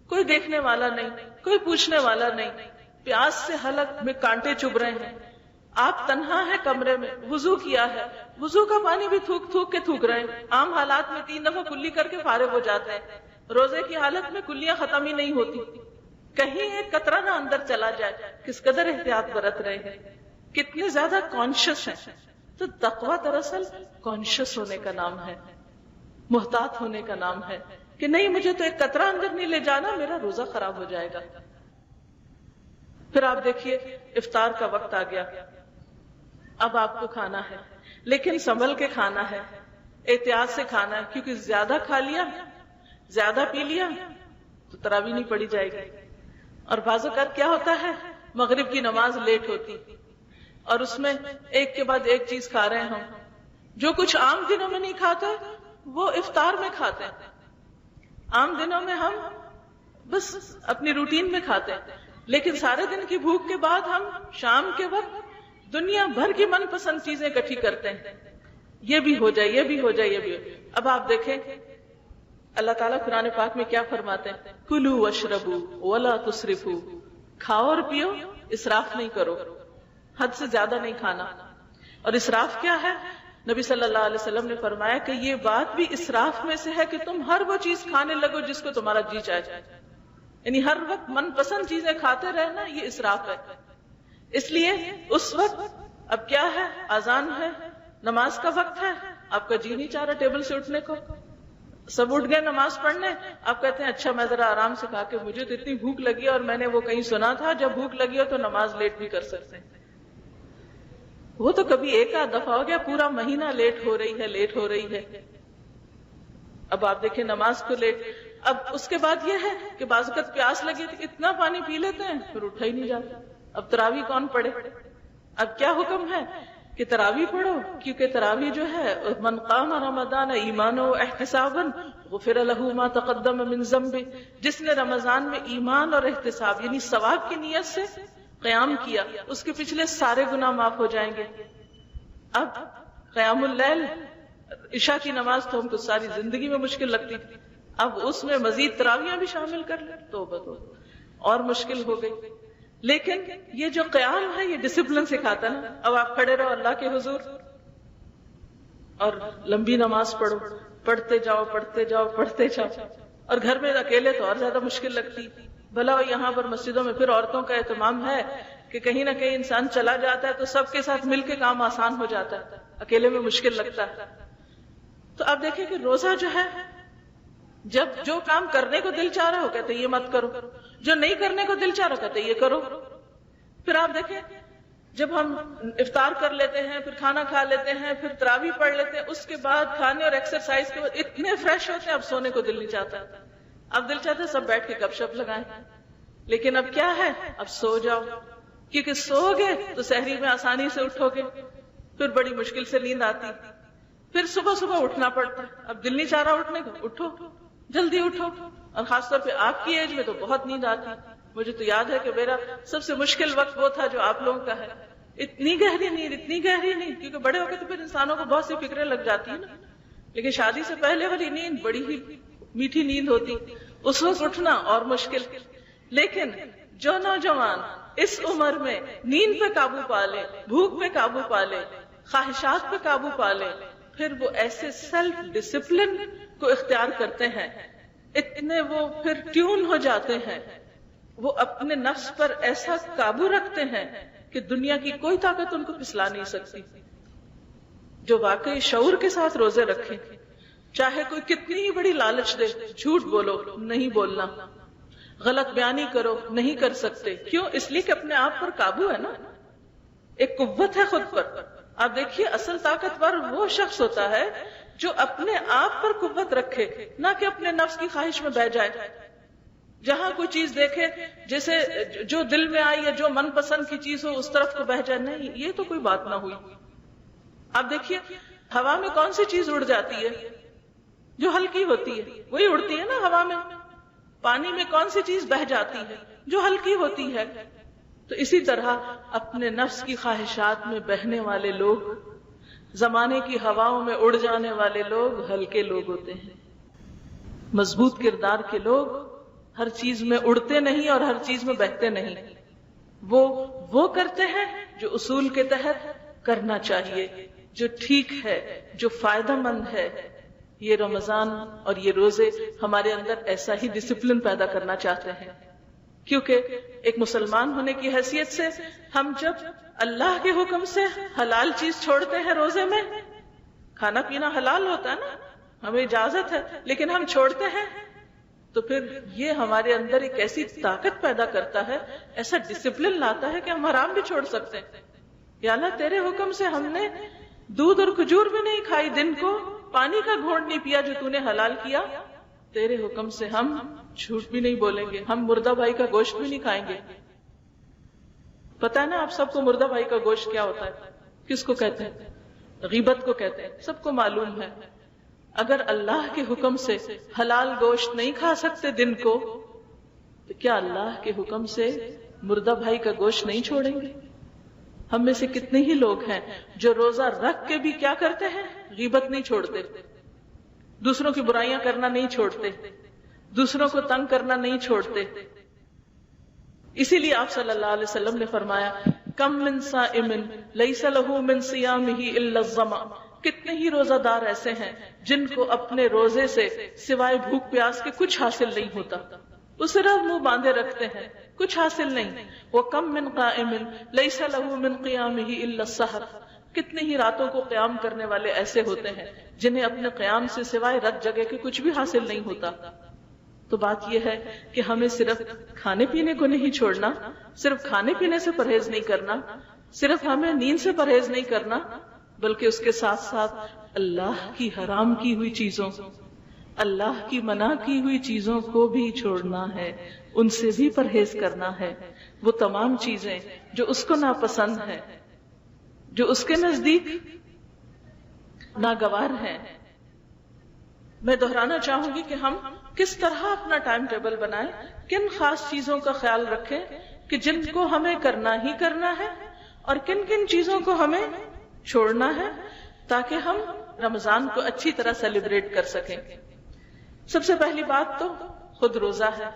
کوئی دیکھنے والا نہیں، کوئی پوچھنے والا نہیں، پیاس سے حلق میں کانٹے چبھ رہے ہیں، آپ تنہا ہے کمرے میں، وضو کیا ہے، وضو کا پانی بھی تھوک تھوک کے تھوک رہے ہیں، عام حالات میں 3 دفعہ کلی کر کے فارغ ہو جاتے ہیں، روزے کی حالت میں کلیاں ختم ہی نہیں ہوتی، کہیں ایک قطرہ نہ اندر چلا جائے، کس قدر احتیاط برت رہے ہیں، کتنے زیادہ کانشیس ہیں۔ تو تقویٰ دراصل کانشیس ہونے کا نام ہے، محتاط ہونے کا نام ہے، کہ نہیں مجھے تو ایک قطرہ اندر نہیں لے جانا، میرا روزہ خراب ہو جائے گا۔ پھر آپ دیکھیے افطار کا وقت آ گیا، اب آپ کو کھانا ہے، لیکن سنبھل کے کھانا ہے، احتیاط سے کھانا ہے، کیونکہ زیادہ کھا لیا، زیادہ پی لیا تو تراویح نہیں پڑی جائے گی۔ اور بعض اوقات کیا ہوتا ہے، مغرب کی نماز لیٹ ہوتی اور اس میں ایک کے بعد ایک چیز کھا رہے ہیں ہم، جو کچھ عام دنوں میں نہیں کھاتے وہ افطار میں کھاتے ہیں۔ عام دنوں میں ہم بس اپنی روٹین میں کھاتے ہیں، لیکن سارے دن کی بھوک کے بعد ہم شام کے وقت دنیا بھر کی من پسند چیزیں اکٹھی کرتے ہیں، یہ بھی ہو جائے، یہ بھی ہو جائے، یہ بھی ہو جائے۔ اب آپ دیکھیں اللہ تعالیٰ قرآن پاک میں کیا فرماتے ہیں، کلوا واشربوا ولا تسرفوا، کھاؤ اور پیو، اسراف نہیں کرو، حد سے زیادہ نہیں کھانا۔ اور اسراف کیا ہے؟ نبی صلی اللہ علیہ وسلم نے فرمایا کہ یہ بات بھی اسراف میں سے ہے کہ تم ہر وہ چیز کھانے لگو جس کو تمہارا جی چاہے، یعنی ہر وقت من پسند چیزیں کھاتے رہنا، یہ اسراف ہے۔ اس لیے اس وقت اب کیا ہے، اذان ہے، نماز کا وقت ہے، آپ کا جی نہیں چاہ رہا ٹیبل سے اٹھنے کو، سب اٹھ گئے نماز پڑھنے، آپ کہتے ہیں اچھا میں ذرا آرام سے کھا کے، مجھے تو اتنی بھوک لگی اور میں نے وہ کہیں سنا تھا جب بھوک لگی ہو تو نماز لیٹ بھی کر سکتے ہیں۔ وہ تو کبھی ایک آدھ دفعہ ہو گیا، پورا مہینہ لیٹ ہو رہی ہے، لیٹ ہو رہی ہے۔ اب آپ دیکھیں نماز کو لیٹ، اب اس کے بعد یہ ہے کہ بعض وقت پیاس لگی تو اتنا پانی پی لیتے ہیں پھر اٹھا ہی نہیں جاتا، اب تراویح کون پڑھے؟ اب کیا حکم ہے کہ تراویح پڑھو، کیونکہ تراویح جو ہے من قام رمضان ایمانا و احتسابا غفر له ما تقدم من ذنبہ، جس نے رمضان میں ایمان اور احتساب یعنی ثواب کی نیت سے قیام کیا اس کے پچھلے سارے گناہ معاف ہو جائیں گے۔ اب قیام اللیل، عشاء کی نماز تو ہم کو ساری زندگی میں مشکل لگتی تھی، اب اس میں مزید تراویحاں بھی شامل کر لیں توبہ اور مشکل ہو گئی۔ لیکن یہ جو قیام ہے یہ ڈسپلن سکھاتا ہے نا۔ اب آپ کھڑے رہو اللہ کے حضور اور لمبی نماز پڑھو، پڑھتے جاؤ پڑھتے جاؤ پڑھتے جاؤ، اور گھر میں اکیلے تو اور زیادہ مشکل لگتی۔ بھلا یہاں پر مسجدوں میں پھر عورتوں کا اہتمام ہے کہ کہیں نہ کہیں انسان چلا جاتا ہے تو سب کے ساتھ مل کے کام آسان ہو جاتا ہے، اکیلے میں مشکل لگتا ہے۔ تو آپ دیکھیں کہ روزہ جو ہے جب جو کام کرنے کو دل چاہ رہا ہو کہتے یہ مت کرو، جو نہیں کرنے کو دل چاہ رہا کہتے یہ کرو۔ پھر آپ دیکھیں جب ہم افطار کر لیتے ہیں، پھر کھانا کھا لیتے ہیں، پھر تراویح پڑھ لیتے ہیں، اس کے بعد کھانے اور ایکسرسائز کے بعد اتنے فریش ہوتے ہیں اب سونے کو دل نہیں چاہتا، اب دل چاہتا ہے سب بیٹھ کے گپ شپ لگائیں۔ لیکن اب کیا ہے، اب سو جاؤ، کیونکہ سو گے تو سحری میں آسانی سے اٹھو گے، پھر بڑی مشکل سے نیند آتی، پھر صبح صبح اٹھنا پڑتا ہے، اب دل نہیں چاہ رہا اٹھنے کو، اٹھو جلدی اٹھو۔ اور خاص طور پہ آپ کی ایج میں تو بہت نیند آتی، مجھے تو یاد ہے کہ میرا سب سے مشکل وقت وہ تھا جو آپ لوگوں کا ہے، اتنی گہری نیند، اتنی گہری نیند، کیونکہ بڑے ہو کے تو پھر انسانوں کو بہت سی فکریں لگ جاتی ہیں نا، لیکن شادی سے پہلے والی نیند بڑی ہی میٹھی نیند ہوتی، اس وقت اٹھنا اور مشکل۔ لیکن جو نوجوان اس عمر میں نیند پہ قابو پا لے، بھوک پہ قابو پا لے، خواہشات پہ قابو پا لے، پھر وہ ایسے سیلف ڈسپلن کو اختیار کرتے ہیں، اتنے وہ پھر ٹیون ہو جاتے ہیں، وہ اپنے نفس پر ایسا قابو رکھتے ہیں کہ دنیا کی کوئی طاقت ان کو پھسلا نہیں سکتی۔ جو واقعی شعور کے ساتھ روزے رکھیں، چاہے کوئی کتنی ہی بڑی لالچ دے، جھوٹ بولو نہیں بولنا، غلط بیانی کرو نہیں کر سکتے، کیوں؟ اس لیے کہ اپنے آپ پر قابو ہے نا، ایک قوت ہے خود پر۔ آپ دیکھیے اصل طاقتور وہ شخص ہوتا ہے جو اپنے آپ پر قوت رکھے، نہ کہ اپنے نفس کی خواہش میں بہ جائے، جہاں کوئی چیز دیکھے جیسے جو دل میں آئی یا جو من پسند کی چیز ہو اس طرف کو بہ جائے، نہیں، یہ تو کوئی بات نہ ہوئی۔ آپ دیکھیے ہوا میں کون سی چیز اڑ جاتی ہے جو ہلکی ہوتی ہے، وہی اڑتی ہے نا ہوا میں۔ پانی میں کون سی چیز بہ جاتی ہے جو ہلکی ہوتی ہے۔ تو اسی طرح اپنے نفس کی خواہشات میں بہنے والے لوگ، زمانے کی ہواؤں میں اڑ جانے والے لوگ ہلکے لوگ ہوتے ہیں۔ مضبوط کردار کے لوگ ہر چیز میں اڑتے نہیں اور ہر چیز میں بہتے نہیں، وہ کرتے ہیں جو اصول کے تحت کرنا چاہیے، جو ٹھیک ہے، جو فائدہ مند ہے۔ یہ رمضان اور یہ روزے ہمارے اندر ایسا ہی ڈسپلن پیدا کرنا چاہتے ہیں، کیونکہ ایک مسلمان ہونے کی حیثیت سے ہم جب اللہ کے حکم سے حلال چیز چھوڑتے ہیں، روزے میں کھانا پینا حلال ہوتا ہے نا، ہمیں اجازت ہے، لیکن ہم چھوڑتے ہیں تو پھر یہ ہمارے اندر ایک ایسی طاقت پیدا کرتا ہے، ایسا ڈسپلن لاتا ہے کہ ہم حرام بھی چھوڑ سکتے ہیں۔ یا اللہ تیرے حکم سے ہم نے دودھ اور کھجور بھی نہیں کھائی، دن کو پانی کا گھونٹ نہیں پیا جو تو نے حلال کیا، تیرے حکم سے ہم جھوٹ بھی نہیں بولیں گے، ہم مردہ بھائی کا گوشت بھی نہیں کھائیں گے۔ پتہ ہے نا آپ سب کو مردہ بھائی کا گوشت کیا ہوتا ہے، کس کو کہتے ہیں؟ غیبت کو کہتے ہیں، سب کو معلوم ہے۔ اگر اللہ کے حکم سے حلال گوشت نہیں کھا سکتے دن کو، تو کیا اللہ کے حکم سے مردہ بھائی کا گوشت نہیں چھوڑیں گے؟ ہم میں سے کتنے ہی لوگ ہیں جو روزہ رکھ کے بھی کیا کرتے ہیں؟ غیبت نہیں چھوڑتے، دوسروں کی برائیاں کرنا نہیں چھوڑتے، دوسروں کو تنگ کرنا نہیں چھوڑتے۔ اسی لیے آپ صلی اللہ علیہ وسلم نے فرمایا کم من صائم لیس له من صیامہ الا الظما، کتنے ہی روزہ دار ایسے ہیں جن کو اپنے روزے سے سوائے بھوک پیاس کے کچھ حاصل نہیں ہوتا، وہ صرف منہ باندھے رکھتے ہیں، کچھ حاصل نہیں۔ وَكَم مِّن قَائِمٍ لَيْسَ لَهُ مِن قِيَامِهِ إِلَّا السَّحَرُ، کتنے ہی راتوں کو قیام کرنے والے ایسے ہوتے ہیں جنہیں اپنے قیام سے سوائے رت جگہ کے کچھ بھی حاصل نہیں ہوتا۔ تو بات یہ ہے کہ ہمیں صرف کھانے پینے کو نہیں چھوڑنا، صرف کھانے پینے سے پرہیز نہیں کرنا، صرف ہمیں نیند سے پرہیز نہیں کرنا، بلکہ اس کے ساتھ ساتھ اللہ کی حرام کی ہوئی چیزوں، اللہ کی منع کی ہوئی چیزوں کو بھی چھوڑنا ہے، ان سے بھی پرہیز کرنا ہے۔ وہ تمام چیزیں جو اس کو ناپسند ہیں، جو اس کے نزدیک ناگوار ہیں. میں دہرانا چاہوں گی کہ ہم کس طرح اپنا ٹائم ٹیبل بنائیں، کن خاص چیزوں کا خیال رکھیں کہ جن کو ہمیں کرنا ہی کرنا ہے اور کن کن چیزوں کو ہمیں چھوڑنا ہے، تاکہ ہم رمضان کو اچھی طرح سیلیبریٹ کر سکیں. سب سے پہلی بات تو خود روزہ ہے.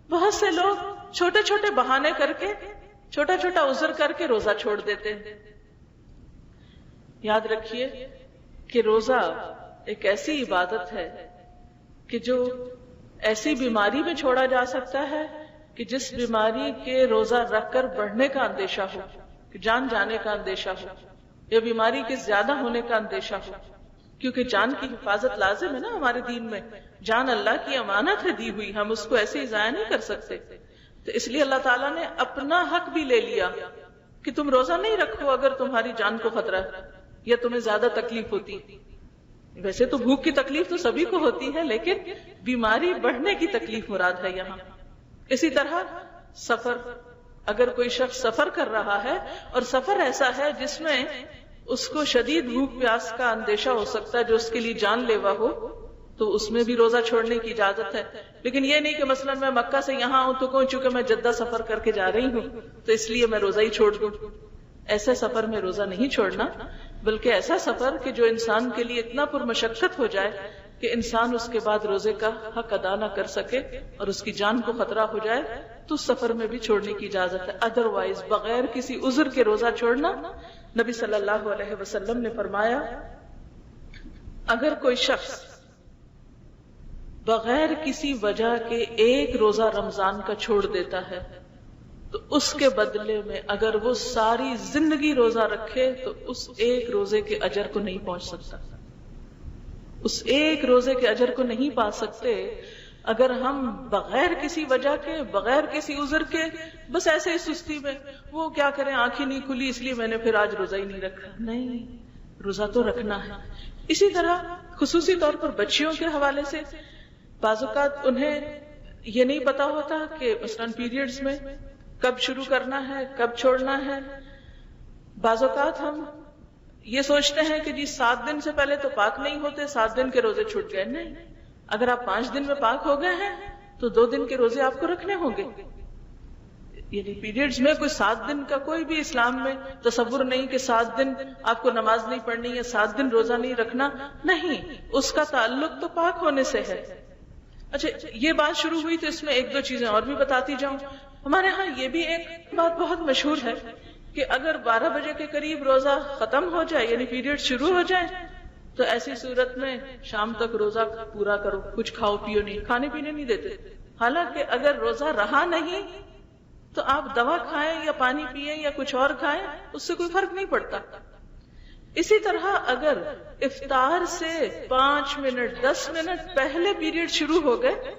بہت سے لوگ چھوٹے چھوٹے بہانے کر کے، چھوٹا چھوٹا عذر کر کے روزہ چھوڑ دیتے ہیں. یاد رکھیے کہ روزہ ایک ایسی عبادت ہے کہ جو ایسی بیماری میں چھوڑا جا سکتا ہے کہ جس بیماری کے روزہ رکھ کر بڑھنے کا اندیشہ ہو، کہ جان جانے کا اندیشہ ہو، یا بیماری کے زیادہ ہونے کا اندیشہ ہو. کیونکہ جان کی حفاظت لازم ہے نا ہمارے دین میں. جان اللہ کی امانت ہے دی ہوئی، ہم اس کو ایسے ہی ضائع نہیں کر سکتے. تو اس لیے اللہ تعالیٰ نے اپنا حق بھی لے لیا کہ تم روزہ نہیں رکھو اگر تمہاری جان کو خطرہ ہے یا تمہیں زیادہ تکلیف ہوتی. ویسے تو بھوک کی تکلیف تو سبھی کو ہوتی ہے، لیکن بیماری بڑھنے کی تکلیف مراد ہے یہاں. اسی طرح سفر، اگر کوئی شخص سفر کر رہا ہے اور سفر ایسا ہے جس میں اس کو شدید بھوک پیاس کا اندیشہ ہو سکتا ہے جو اس کے لیے جان لیوا ہو، تو اس میں بھی روزہ چھوڑنے کی اجازت ہے. لیکن یہ نہیں کہ مثلا میں مکہ سے یہاں ہوں تو کہوں چونکہ میں جدہ سفر کر کے جا رہی ہوں تو اس لیے میں روزہ ہی چھوڑ دوں. ایسے سفر میں روزہ نہیں چھوڑنا، بلکہ ایسا سفر کہ جو انسان کے لیے اتنا پرمشقت ہو جائے کہ انسان اس کے بعد روزے کا حق ادا نہ کر سکے اور اس کی جان کو خطرہ ہو جائے، تو اس سفر میں بھی چھوڑنے کی اجازت ہے. ادروائز بغیر کسی عذر کے روزہ چھوڑنا، نبی صلی اللہ علیہ وسلم نے فرمایا اگر کوئی شخص بغیر کسی وجہ کے ایک روزہ رمضان کا چھوڑ دیتا ہے تو اس کے بدلے میں اگر وہ ساری زندگی روزہ رکھے تو اس ایک روزے کے اجر کو نہیں پہنچ سکتا. اس ایک روزے کے اجر کو نہیں پا سکتے اگر ہم بغیر کسی وجہ کے، بغیر کسی عذر کے، بس ایسے ہی سستی میں وہ کیا کریں، آنکھیں نہیں کھلی اس لیے میں نے پھر آج روزہ ہی نہیں رکھا. نہیں، روزہ تو رکھنا ہے. اسی طرح خصوصی طور پر بچیوں کے حوالے سے بعض اوقات انہیں یہ نہیں پتا ہوتا کہ مثلاً پیریڈز میں کب شروع کرنا ہے، کب چھوڑنا ہے. بعض اوقات ہم یہ سوچتے ہیں کہ جی 7 دن سے پہلے تو پاک نہیں ہوتے، 7 دن کے روزے چھوٹ گئے. نہیں، اگر آپ 5 دن میں پاک ہو گئے ہیں تو 2 دن کے روزے آپ کو رکھنے ہوں گے. یعنی پیریڈز میں کوئی 7 دن کا کوئی بھی اسلام میں تصور نہیں کہ 7 دن آپ کو نماز نہیں پڑھنی یا 7 دن روزہ نہیں رکھنا. نہیں، اس کا تعلق تو پاک ہونے سے ہے. اچھا، یہ بات شروع ہوئی تو اس میں 1-2 چیزیں اور بھی بتاتی جاؤں. ہمارے ہاں یہ بھی ایک بات بہت مشہور ہے کہ اگر 12 بجے کے قریب روزہ ختم ہو جائے، یعنی پیریڈ شروع ہو جائے، تو ایسی صورت میں شام تک روزہ پورا کرو، کچھ کھاؤ پیو نہیں، کھانے پینے نہیں دیتے. حالانکہ اگر روزہ رہا نہیں تو آپ دوا کھائیں یا پانی پیئیں یا کچھ اور کھائیں، اس سے کوئی فرق نہیں پڑتا. اسی طرح اگر افطار سے 5 منٹ 10 منٹ پہلے پیریڈ شروع ہو گئے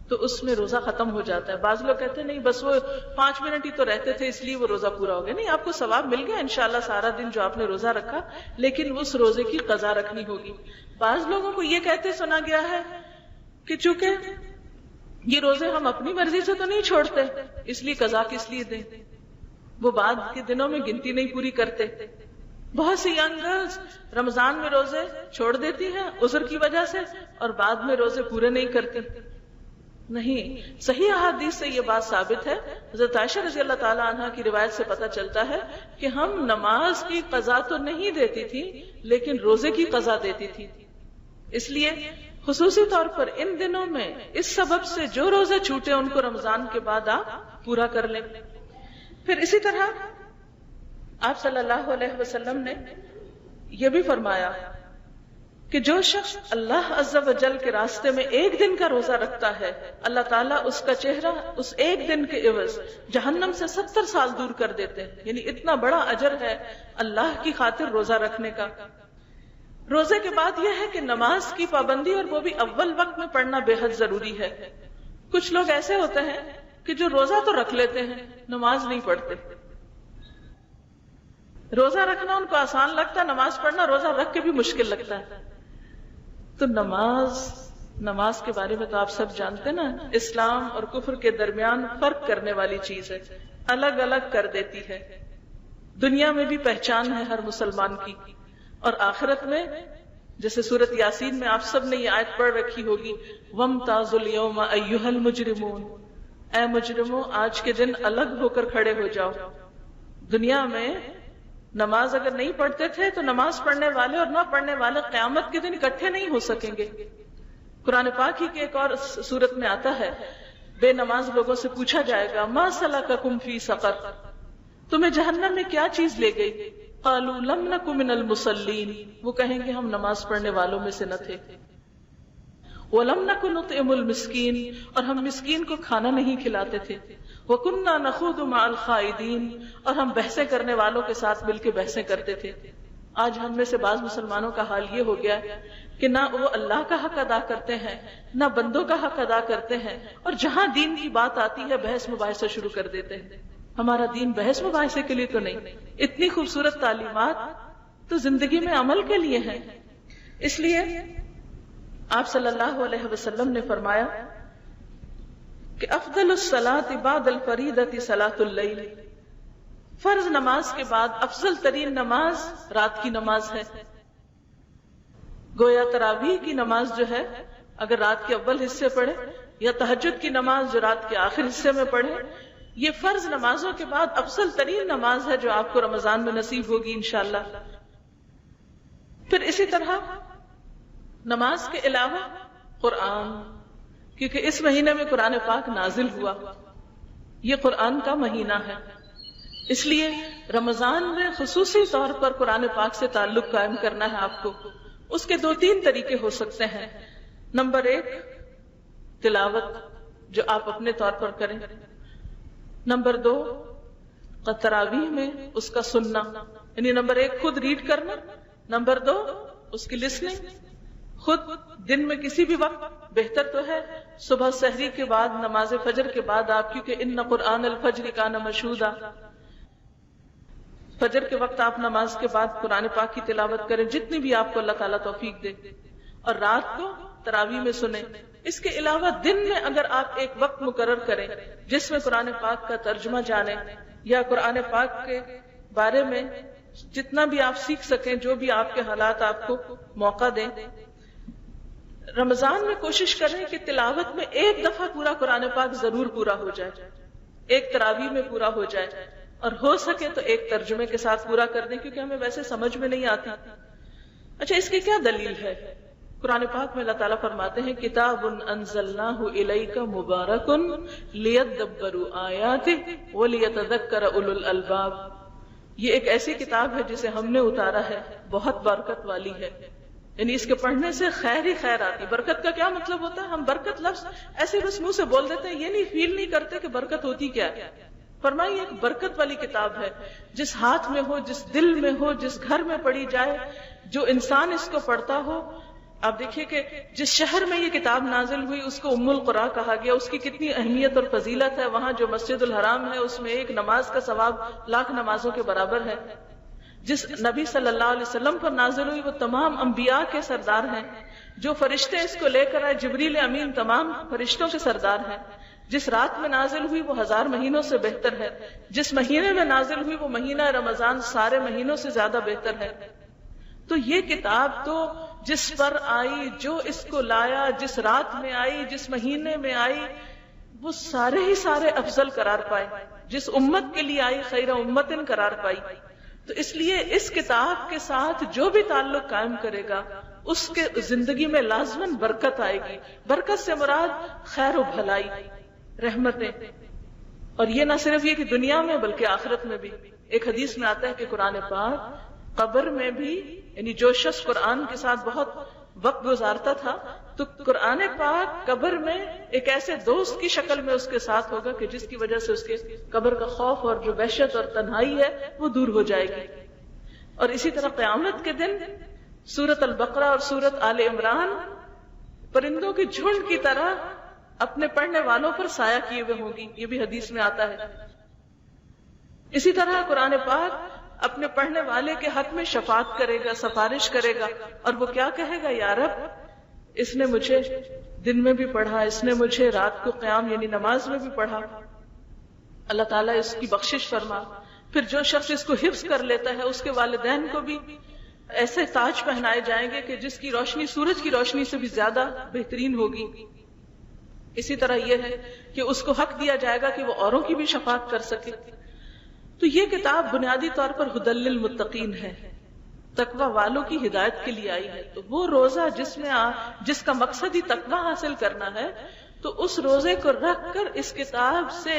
تو اس میں روزہ ختم ہو جاتا ہے. بعض لوگ کہتے ہیں نہیں بس وہ 5 منٹ ہی تو رہتے تھے اس لیے وہ روزہ پورا ہو گیا. نہیں، آپ کو ثواب مل گیا انشاءاللہ سارا دن جو آپ نے روزہ رکھا، لیکن اس روزے کی قضا رکھنی ہوگی. بعض لوگوں کو یہ کہتے سنا گیا ہے کہ چونکہ یہ روزے ہم اپنی مرضی سے تو نہیں چھوڑتے اس لیے قضا کس لیے دیں، وہ بعد کے دنوں میں گنتی نہیں پوری کرتے. بہت سی ینگ گرلز رمضان میں روزے چھوڑ دیتی ہیں عذر کی وجہ سے اور بعد میں روزے پورے نہیں کرتی. نہیں، صحیح احادیث سے یہ بات ثابت ہے. حضرت عائشہ رضی اللہ تعالیٰ عنہ کی روایت سے پتہ چلتا ہے کہ ہم نماز کی قضا تو نہیں دیتی تھی لیکن روزے کی قضا دیتی تھی. اس لیے خصوصی طور پر ان دنوں میں اس سبب سے جو روزے چھوٹے ان کو رمضان کے بعد آپ پورا کر لیں. پھر اسی طرح آپ صلی اللہ علیہ وسلم نے یہ بھی فرمایا کہ جو شخص اللہ عز و جل کے راستے میں 1 دن کا روزہ رکھتا ہے، اللہ تعالیٰ اس کا چہرہ اس 1 دن کے عوض جہنم سے 70 سال دور کر دیتے ہیں. یعنی اتنا بڑا اجر ہے اللہ کی خاطر روزہ رکھنے کا. روزے کے بعد یہ ہے کہ نماز کی پابندی، اور وہ بھی اول وقت میں پڑھنا بے حد ضروری ہے. کچھ لوگ ایسے ہوتے ہیں کہ جو روزہ تو رکھ لیتے ہیں، نماز نہیں پڑھتے. روزہ رکھنا ان کو آسان لگتا ہے، نماز پڑھنا روزہ رکھ کے بھی مشکل لگتا ہے. تو نماز کے بارے میں تو آپ سب جانتے نا، اسلام اور کفر کے درمیان فرق کرنے والی چیز ہے، الگ الگ کر دیتی ہے. دنیا میں بھی پہچان ہے ہر مسلمان کی، اور آخرت میں جیسے سورۃ یاسین میں آپ سب نے یہ آیت پڑھ رکھی ہوگی، وَامْتَازُوا الْيَوْمَ أَيُّهَا الْمُجْرِمُونَ، اے مجرموں آج کے دن الگ ہو کر کھڑے ہو جاؤ۔ دنیا میں نماز اگر نہیں پڑھتے تھے تو نماز پڑھنے والے اور نہ پڑھنے والے قیامت کے دن اکٹھے نہیں ہو سکیں گے۔ قرآن پاک ہی کے ایک اور سورت میں آتا ہے، بے نماز لوگوں سے پوچھا جائے گا، مَا سَلَكَكُمْ فِي سَقَرَ، تمہیں جہنم میں کیا چیز لے گئی؟ قَالُوا لَمْ نَكُ مِنَ الْمُصَلِّينَ، وہ کہیں گے ہم نماز پڑھنے والوں میں سے نہ تھے۔ وَلَمْ نَكُ نُطْعِمُ الْمِسْكِينَ، اور ہم مسکین کو کھانا نہیں کھلاتے تھے۔ وَكُنَّا نَخُوضُ مَعَ الْخَائِضِينَ، اور ہم بحثیں کرنے والوں کے ساتھ مل کے بحثیں کرتے تھے۔ آج ہم میں سے بعض مسلمانوں کا حال یہ ہو گیا ہے کہ نہ وہ اللہ کا حق ادا کرتے ہیں نہ بندوں کا حق ادا کرتے ہیں، اور جہاں دین کی بات آتی ہے بحث مباحثہ شروع کر دیتے ہیں۔ ہمارا دین بحث مباحثے کے لیے تو نہیں، اتنی خوبصورت تعلیمات تو زندگی میں عمل کے لیے ہیں۔ اس لیے آپ صلی اللہ علیہ وسلم نے فرمایا کہ افضل الصلاۃ بعد الفریضۃ صلاۃ اللیل، فرض نماز کے بعد افضل ترین نماز رات کی نماز ہے۔ گویا تراویح کی نماز جو ہے اگر رات کے اول حصے پڑھے، یا تہجد کی نماز جو رات کے آخر حصے میں پڑھے، یہ فرض نمازوں کے بعد افضل ترین نماز ہے جو آپ کو رمضان میں نصیب ہوگی انشاءاللہ۔ پھر اسی طرح نماز کے علاوہ قرآن، کیونکہ اس مہینے میں قرآن پاک نازل ہوا، یہ قرآن کا مہینہ ہے، اس لیے رمضان میں خصوصی طور پر قرآن پاک سے تعلق قائم کرنا ہے آپ کو۔ اس کے 2-3 طریقے ہو سکتے ہیں۔ نمبر 1 تلاوت جو آپ اپنے طور پر کریں۔ نمبر 2 تراویح میں اس کا سننا، یعنی نمبر 1 خود ریڈ کرنا، نمبر 2 اس کی لسننگ، خود دن میں کسی بھی وقت بہتر تو ہے صبح سحری کے بعد، نماز فجر کے بعد آپ، کیونکہ ان قرآن الفجر کان مشہودا، فجر کے وقت آپ نماز کے بعد قرآن پاک کی تلاوت کریں جتنی بھی آپ کو اللہ تعالیٰ توفیق دے، اور رات کو تراویح میں سنیں۔ اس کے علاوہ دن میں اگر آپ ایک وقت مقرر کریں جس میں قرآن پاک کا ترجمہ جانیں یا قرآن پاک کے بارے میں جتنا بھی آپ سیکھ سکیں، جو بھی آپ کے حالات آپ کو موقع دیں، رمضان میں کوشش کریں کہ تلاوت میں ایک دفعہ پورا قرآن پاک ضرور پورا ہو جائے، ایک تراویح میں پورا ہو جائے، اور ہو سکے تو ایک ترجمے کے ساتھ پورا کر دیں، کیونکہ ہمیں ویسے سمجھ میں نہیں آتی۔ اچھا، اس کی کیا دلیل ہے؟ قرآن پاک میں اللہ تعالیٰ فرماتے ہیں کتاب انزلناہ الیک مبارک لیدبروا آیاتہ ولیتذکر اولو الالباب، یہ ایک ایسی کتاب ہے جسے ہم نے اتارا ہے، بہت برکت والی ہے، یعنی اس کے پڑھنے سے خیر ہی خیر آتی۔ برکت کا کیا مطلب ہوتا ہے؟ ہم برکت لفظ ایسے بس منہ سے بول دیتے ہیں، یہ نہیں فیل نہیں کرتے کہ برکت ہوتی کیا ہے۔ فرمائیے ایک برکت والی کتاب ہے، جس ہاتھ میں ہو، جس دل میں ہو، جس گھر میں پڑھی جائے، جو انسان اس کو پڑھتا ہو۔ آپ دیکھیے کہ جس شہر میں یہ کتاب نازل ہوئی اس کو ام القرآن کہا گیا، اس کی کتنی اہمیت اور فضیلت ہے۔ وہاں جو مسجد الحرام ہے اس میں ایک نماز کا ثواب 1,00,000 نمازوں کے برابر ہے۔ جس نبی صلی اللہ علیہ وسلم پر نازل ہوئی وہ تمام انبیاء کے سردار ہیں، جو فرشتے اس کو لے کر آئے جبریل امین تمام فرشتوں کے سردار ہیں۔ جس رات میں نازل ہوئی وہ 1000 مہینوں سے بہتر ہے، جس مہینے میں نازل ہوئی وہ مہینہ رمضان سارے مہینوں سے زیادہ بہتر ہے۔ تو یہ کتاب تو جس پر آئی، جو اس کو لایا، جس رات میں آئی، جس مہینے میں آئی، وہ سارے ہی سارے افضل قرار پائے، جس امت کے لیے آئی خیر امت قرار پائی۔ تو اس لیے اس کتاب کے ساتھ جو بھی تعلق قائم کرے گا اس کے زندگی میں لازماً برکت آئے گی۔ برکت سے مراد خیر و بھلائی، رحمتیں، اور یہ نہ صرف یہ کہ دنیا میں بلکہ آخرت میں بھی۔ ایک حدیث میں آتا ہے کہ قرآن پاک قبر میں بھی، یعنی جو شخص قرآن کے ساتھ بہت وقت گزارتا تھا تو قرآن پاک قبر میں ایک ایسے دوست کی شکل میں اس کے ساتھ ہوگا کہ جس کی وجہ سے اس کے قبر کا خوف اور جو وحشت اور تنہائی ہے وہ دور ہو جائے گی۔ اور اسی طرح قیامت کے دن سورۃ البقرہ اور سورۃ آل عمران پرندوں کے جھنڈ کی طرح اپنے پڑھنے والوں پر سایہ کیے ہوئے ہوں گی، یہ بھی حدیث میں آتا ہے۔ اسی طرح قرآن پاک اپنے پڑھنے والے کے حق میں شفاعت کرے گا، سفارش کرے گا، اور وہ کیا کہے گا؟ یا رب، اس نے مجھے دن میں بھی پڑھا، اس نے مجھے رات کو قیام یعنی نماز میں بھی پڑھا، اللہ تعالیٰ اس کی بخشش فرما۔ پھر جو شخص اس کو حفظ کر لیتا ہے اس کے والدین کو بھی ایسے تاج پہنائے جائیں گے کہ جس کی روشنی سورج کی روشنی سے بھی زیادہ بہترین ہوگی. اسی طرح یہ ہے کہ اس کو حق دیا جائے گا کہ وہ اوروں کی بھی شفاعت کر سکے. تو یہ کتاب بنیادی طور پر ہدی للمتقین ہے، تقوی والوں کی ہدایت کے لیے آئی ہے. تو وہ روزہ جس کا مقصد ہی تقوی حاصل کرنا ہے، تو اس روزے کو رکھ کر اس کتاب سے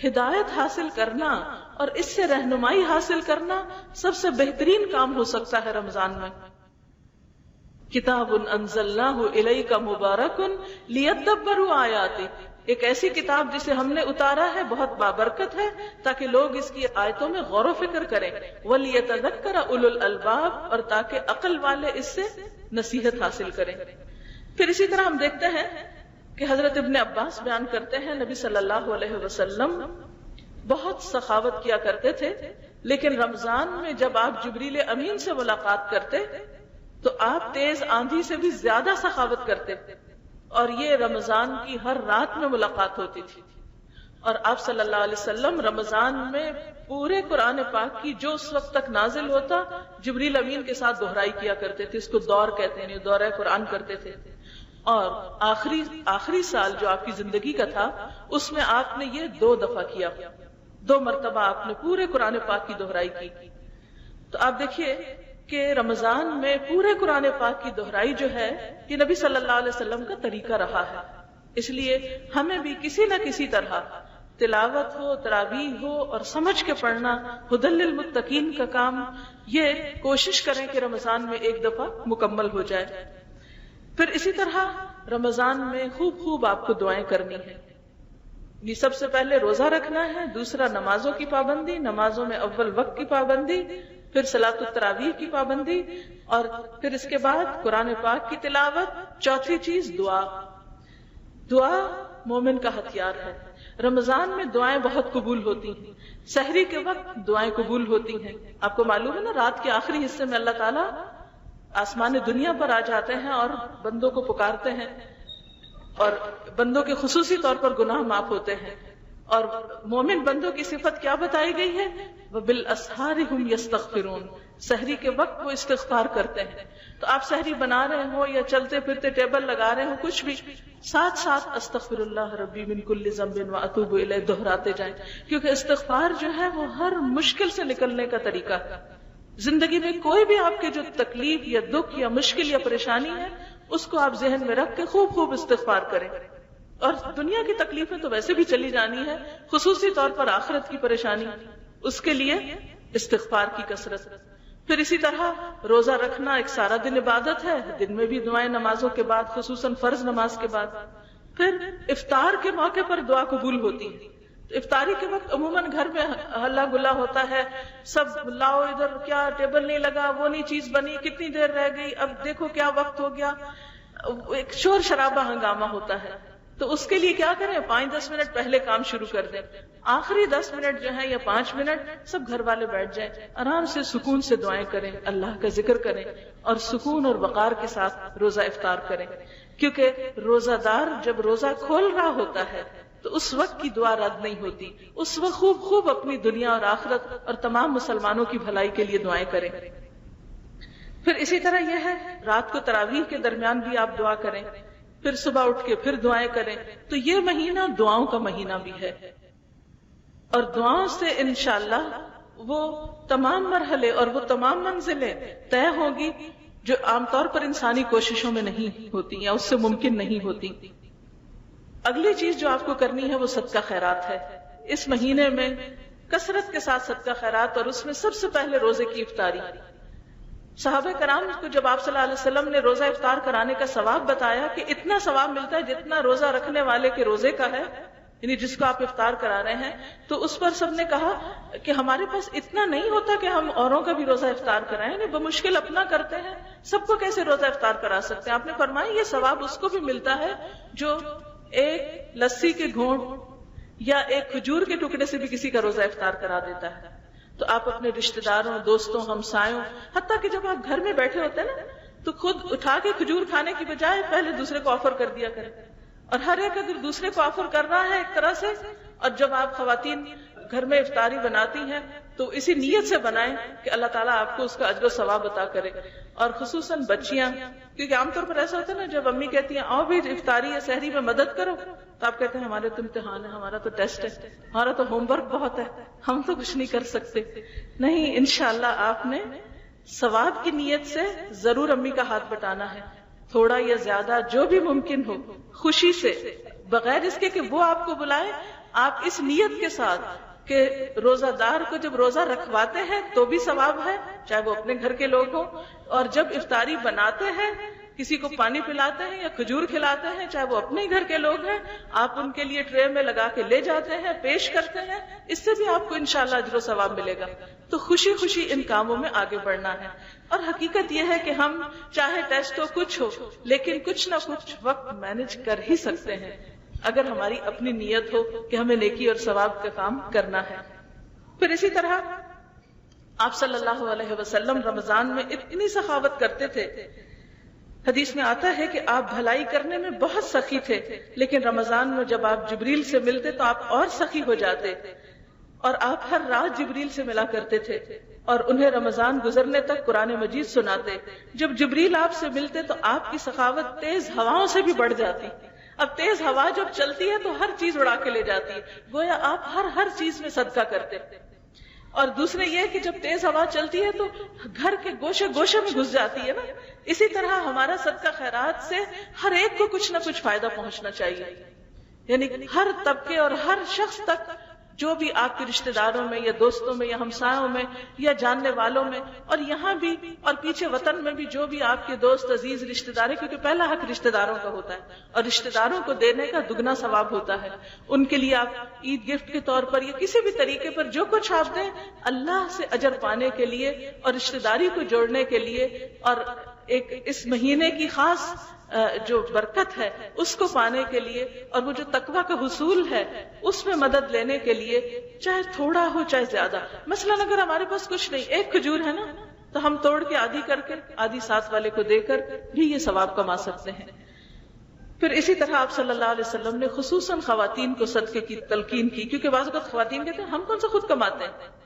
ہدایت حاصل کرنا اور اس سے رہنمائی حاصل کرنا سب سے بہترین کام ہو سکتا ہے رمضان میں. کتاب انزلناہ الیک مبارک لیدبروا آیاتہ، ایک ایسی کتاب جسے ہم نے اتارا ہے بہت بابرکت ہے تاکہ لوگ اس کی آیتوں میں غور و فکر کریں. ولیتذکر اولو الالباب، اور تاکہ عقل والے اس سے نصیحت حاصل کریں. پھر اسی طرح ہم دیکھتے ہیں کہ حضرت ابن عباس بیان کرتے ہیں نبی صلی اللہ علیہ وسلم بہت سخاوت کیا کرتے تھے، لیکن رمضان میں جب آپ جبریل امین سے ملاقات کرتے تو آپ تیز آندھی سے بھی زیادہ سخاوت کرتے، اور یہ رمضان کی ہر رات میں ملاقات ہوتی تھی. اور آپ صلی اللہ علیہ وسلم رمضان میں پورے قرآن پاک کی جو اس وقت تک نازل ہوتا جبریل امین کے ساتھ دہرائی کیا کرتے تھے. اس کو دور کہتے ہیں، دورہ قرآن کرتے تھے. اور آخری سال جو آپ کی زندگی کا تھا اس میں آپ نے یہ 2 دفعہ کیا، 2 مرتبہ آپ نے پورے قرآن پاک کی دہرائی کی. تو آپ دیکھیے کہ رمضان میں پورے قرآن پاک کی دہرائی جو ہے یہ نبی صلی اللہ علیہ وسلم کا طریقہ رہا ہے. اس لیے ہمیں بھی کسی نہ کسی طرح تلاوت ہو، تراویح ہو اور سمجھ کے پڑھنا، ہدی للمتقین کا کام، یہ کوشش کریں کہ رمضان میں 1 دفعہ مکمل ہو جائے. پھر اسی طرح رمضان میں خوب آپ کو دعائیں کرنی ہے. یہ سب سے پہلے روزہ رکھنا ہے، دوسرا نمازوں کی پابندی، نمازوں میں اول وقت کی پابندی، پھر صلاۃ التراویح کی پابندی، اور پھر اس کے بعد قرآن پاک کی تلاوت. چوتھی چیز دعا مومن کا ہتھیار ہے. رمضان میں دعائیں بہت قبول ہوتی ہیں. سحری کے وقت دعائیں قبول ہوتی ہیں. آپ کو معلوم ہے نا، رات کے آخری حصے میں اللہ تعالیٰ آسمان دنیا پر آ جاتے ہیں اور بندوں کو پکارتے ہیں، اور بندوں کے خصوصی طور پر گناہ معاف ہوتے ہیں. اور مومن بندوں کی صفت کیا بتائی گئی ہے؟ وَبِالْأَسْحَارِ هُمْ يَسْتَغْفِرُونَ، سحری کے وقت وہ استغفار کرتے ہیں. تو آپ سحری بنا رہے ہو یا چلتے پھرتے ٹیبل لگا رہے ہو، کچھ بھی، ساتھ استغفر اللہ ربی من کل ذنب واتوب الیہ دہراتے جائیں، کیونکہ استغفار جو ہے وہ ہر مشکل سے نکلنے کا طریقہ ہے. زندگی میں کوئی بھی آپ کے جو تکلیف یا دکھ یا مشکل یا پریشانی ہے اس کو آپ ذہن میں رکھ کے خوب استغفار کریں. اور دنیا کی تکلیفیں تو ویسے بھی چلی جانی ہے، خصوصی طور پر آخرت کی پریشانی، اس کے لیے استغفار کی کثرت. پھر اسی طرح روزہ رکھنا ایک سارا دن عبادت ہے، دن میں بھی دعائیں نمازوں کے بعد، خصوصاً فرض نماز کے بعد. پھر افطار کے موقع پر دعا قبول ہوتی ہے. افطاری کے وقت عموماً گھر میں ہلا گلا ہوتا ہے، سب لاؤ ادھر، کیا ٹیبل نہیں لگا، وہ نہیں چیز بنی، کتنی دیر رہ گئی، اب دیکھو کیا وقت ہو گیا، ایک شور شرابہ ہنگامہ ہوتا ہے. تو اس کے لیے کیا کریں؟ 5-10 منٹ پہلے کام شروع کر دیں. آخری 10 منٹ جو ہے یا 5 منٹ سب گھر والے بیٹھ جائیں، آرام سے سکون سے دعائیں کریں، اللہ کا ذکر کریں، اور سکون اور وقار کے ساتھ روزہ افطار کریں. کیونکہ روزہ دار جب روزہ کھول رہا ہوتا ہے تو اس وقت کی دعا رد نہیں ہوتی. اس وقت خوب اپنی دنیا اور آخرت اور تمام مسلمانوں کی بھلائی کے لیے دعائیں کریں. پھر اسی طرح یہ ہے رات کو تراویح کے درمیان بھی آپ دعا کریں، پھر صبح اٹھ کے پھر دعائیں کریں. تو یہ مہینہ دعاؤں کا مہینہ بھی ہے، اور دعاؤں سے انشاءاللہ وہ تمام مرحلے اور وہ تمام منزلیں طے ہوں گی جو عام طور پر انسانی کوششوں میں نہیں ہوتی یا اس سے ممکن نہیں ہوتی. اگلی چیز جو آپ کو کرنی ہے وہ صدقہ خیرات ہے. اس مہینے میں کثرت کے ساتھ صدقہ خیرات، اور اس میں سب سے پہلے روزے کی افطاری. صحابہ کرام کو جب آپ صلی اللہ علیہ وسلم نے روزہ افطار کرانے کا ثواب بتایا کہ اتنا ثواب ملتا ہے جتنا روزہ رکھنے والے کے روزے کا ہے، یعنی جس کو آپ افطار کرا رہے ہیں، تو اس پر سب نے کہا کہ ہمارے پاس اتنا نہیں ہوتا کہ ہم اوروں کا بھی روزہ افطار کرائیں، یعنی بمشکل اپنا کرتے ہیں، سب کو کیسے روزہ افطار کرا سکتے ہیں. آپ نے فرمایا یہ ثواب اس کو بھی ملتا ہے جو ایک لسی کے گھونٹ یا ایک کھجور کے ٹکڑے سے بھی کسی کا روزہ افطار کرا دیتا ہے. تو آپ اپنے رشتہ داروں، دوستوں، ہمسایوں، حتیٰ کہ جب آپ گھر میں بیٹھے ہوتے ہیں نا تو خود اٹھا کے کھجور کھانے کی بجائے پہلے دوسرے کو آفر کر دیا کریں. اور ہر ایک اگر دوسرے کو آفر کر رہا ہے ایک طرح سے، اور جب آپ خواتین گھر میں افطاری بناتی ہیں تو اسی نیت سے بنائیں کہ اللہ تعالیٰ آپ کو اس کا اجر و ثواب عطا کرے. اور خصوصاً بچیاں، کیونکہ عام طور پر ایسا ہوتا ہے نا، جب امی کہتی ہیں آؤ بھی افطاری یا سحری میں مدد کرو، تو آپ کہتے ہیں ہمارے تو امتحان ہے، ہمارا تو ٹیسٹ ہے، ہمارا تو ہوم ورک بہت ہے، ہم تو کچھ نہیں کر سکتے. نہیں، انشاءاللہ آپ نے ثواب کی نیت سے ضرور امی کا ہاتھ بٹانا ہے، تھوڑا یا زیادہ جو بھی ممکن ہو، خوشی سے، بغیر اس کے کہ وہ آپ کو بلائے. آپ اس نیت کے ساتھ کہ روزہ دار کو جب روزہ رکھواتے ہیں تو بھی ثواب ہے، چاہے وہ اپنے گھر کے لوگ ہوں، اور جب افطاری بناتے ہیں، کسی کو پانی پلاتے ہیں یا کھجور کھلاتے ہیں، چاہے وہ اپنے گھر کے لوگ ہیں، آپ ان کے لیے ٹرے میں لگا کے لے جاتے ہیں، پیش کرتے ہیں، اس سے بھی آپ کو انشاءاللہ اجر و ثواب ملے گا. تو خوشی خوشی ان کاموں میں آگے بڑھنا ہے. اور حقیقت یہ ہے کہ ہم چاہے ٹیسٹ ہو، کچھ ہو، لیکن کچھ نہ کچھ وقت مینج کر ہی سکتے ہیں اگر ہماری اپنی نیت ہو کہ ہمیں نیکی اور ثواب کا کام کرنا ہے. پھر اسی طرح آپ صلی اللہ علیہ وسلم رمضان میں اتنی سخاوت کرتے تھے. حدیث میں آتا ہے کہ آپ بھلائی کرنے میں بہت سخی تھے، لیکن رمضان میں جب آپ جبریل سے ملتے تو آپ اور سخی ہو جاتے، اور آپ ہر رات جبریل سے ملا کرتے تھے اور انہیں رمضان گزرنے تک قرآن مجید سناتے. جب جبریل آپ سے ملتے تو آپ کی سخاوت تیز ہواؤں سے بھی بڑھ جاتی. اب تیز ہوا جب چلتی ہے تو ہر چیز اڑا کے لے جاتی ہے، گویا آپ ہر چیز میں صدقہ کرتے. اور دوسرے یہ کہ جب تیز ہوا چلتی ہے تو گھر کے گوشے گوشے میں گھس جاتی ہے نا. اسی طرح ہمارا صدقہ خیرات سے ہر ایک کو کچھ نہ کچھ فائدہ پہنچنا چاہیے، یعنی ہر طبقے اور ہر شخص تک، جو بھی آپ کے رشتہ داروں میں یا دوستوں میں یا ہمسایوں میں یا جاننے والوں میں، اور یہاں بھی اور پیچھے وطن میں بھی جو بھی آپ کے دوست عزیز رشتہ دار ہیں، کیونکہ پہلا حق رشتہ داروں کا ہوتا ہے اور رشتہ داروں کو دینے کا دگنا ثواب ہوتا ہے. ان کے لیے آپ عید گفٹ کے طور پر یا کسی بھی طریقے پر جو کچھ آپ دیں، اللہ سے اجر پانے کے لیے اور رشتہ داری کو جوڑنے کے لیے، اور ایک اس مہینے کی خاص جو برکت ہے اس کو پانے کے لیے، اور وہ جو تقویٰ کا حصول ہے اس میں مدد لینے کے لیے، چاہے تھوڑا ہو چاہے زیادہ. مثلا اگر ہمارے پاس کچھ نہیں، ایک کھجور ہے نا، تو ہم توڑ کے آدھی کر کے آدھی ساتھ والے کو دے کر بھی یہ ثواب کما سکتے ہیں. پھر اسی طرح آپ صلی اللہ علیہ وسلم نے خصوصاً خواتین کو صدقے کی تلقین کی، کیونکہ بعض اوقات خواتین کہتے ہیں ہم کون سا خود کماتے ہیں،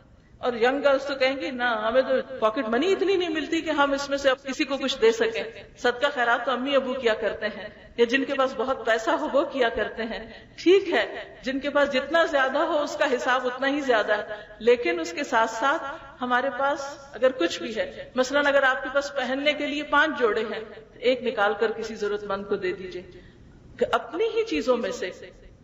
اور ینگ گرلس تو کہیں گی نہ، ہمیں تو پاکٹ منی اتنی نہیں ملتی کہ ہم اس میں سے اب کسی کو کچھ دے سکیں. صدقہ خیرات تو امی ابو کیا کرتے ہیں، یا جن کے پاس بہت پیسہ ہو وہ کیا کرتے ہیں. ٹھیک ہے، جن کے پاس جتنا زیادہ ہو اس کا حساب اتنا ہی زیادہ ہے، لیکن اس کے ساتھ ساتھ ہمارے پاس اگر کچھ بھی ہے، مثلا اگر آپ کے پاس پہننے کے لیے 5 جوڑے ہیں، ایک نکال کر کسی ضرورت مند کو دے دیجئے. اپنی ہی چیزوں میں سے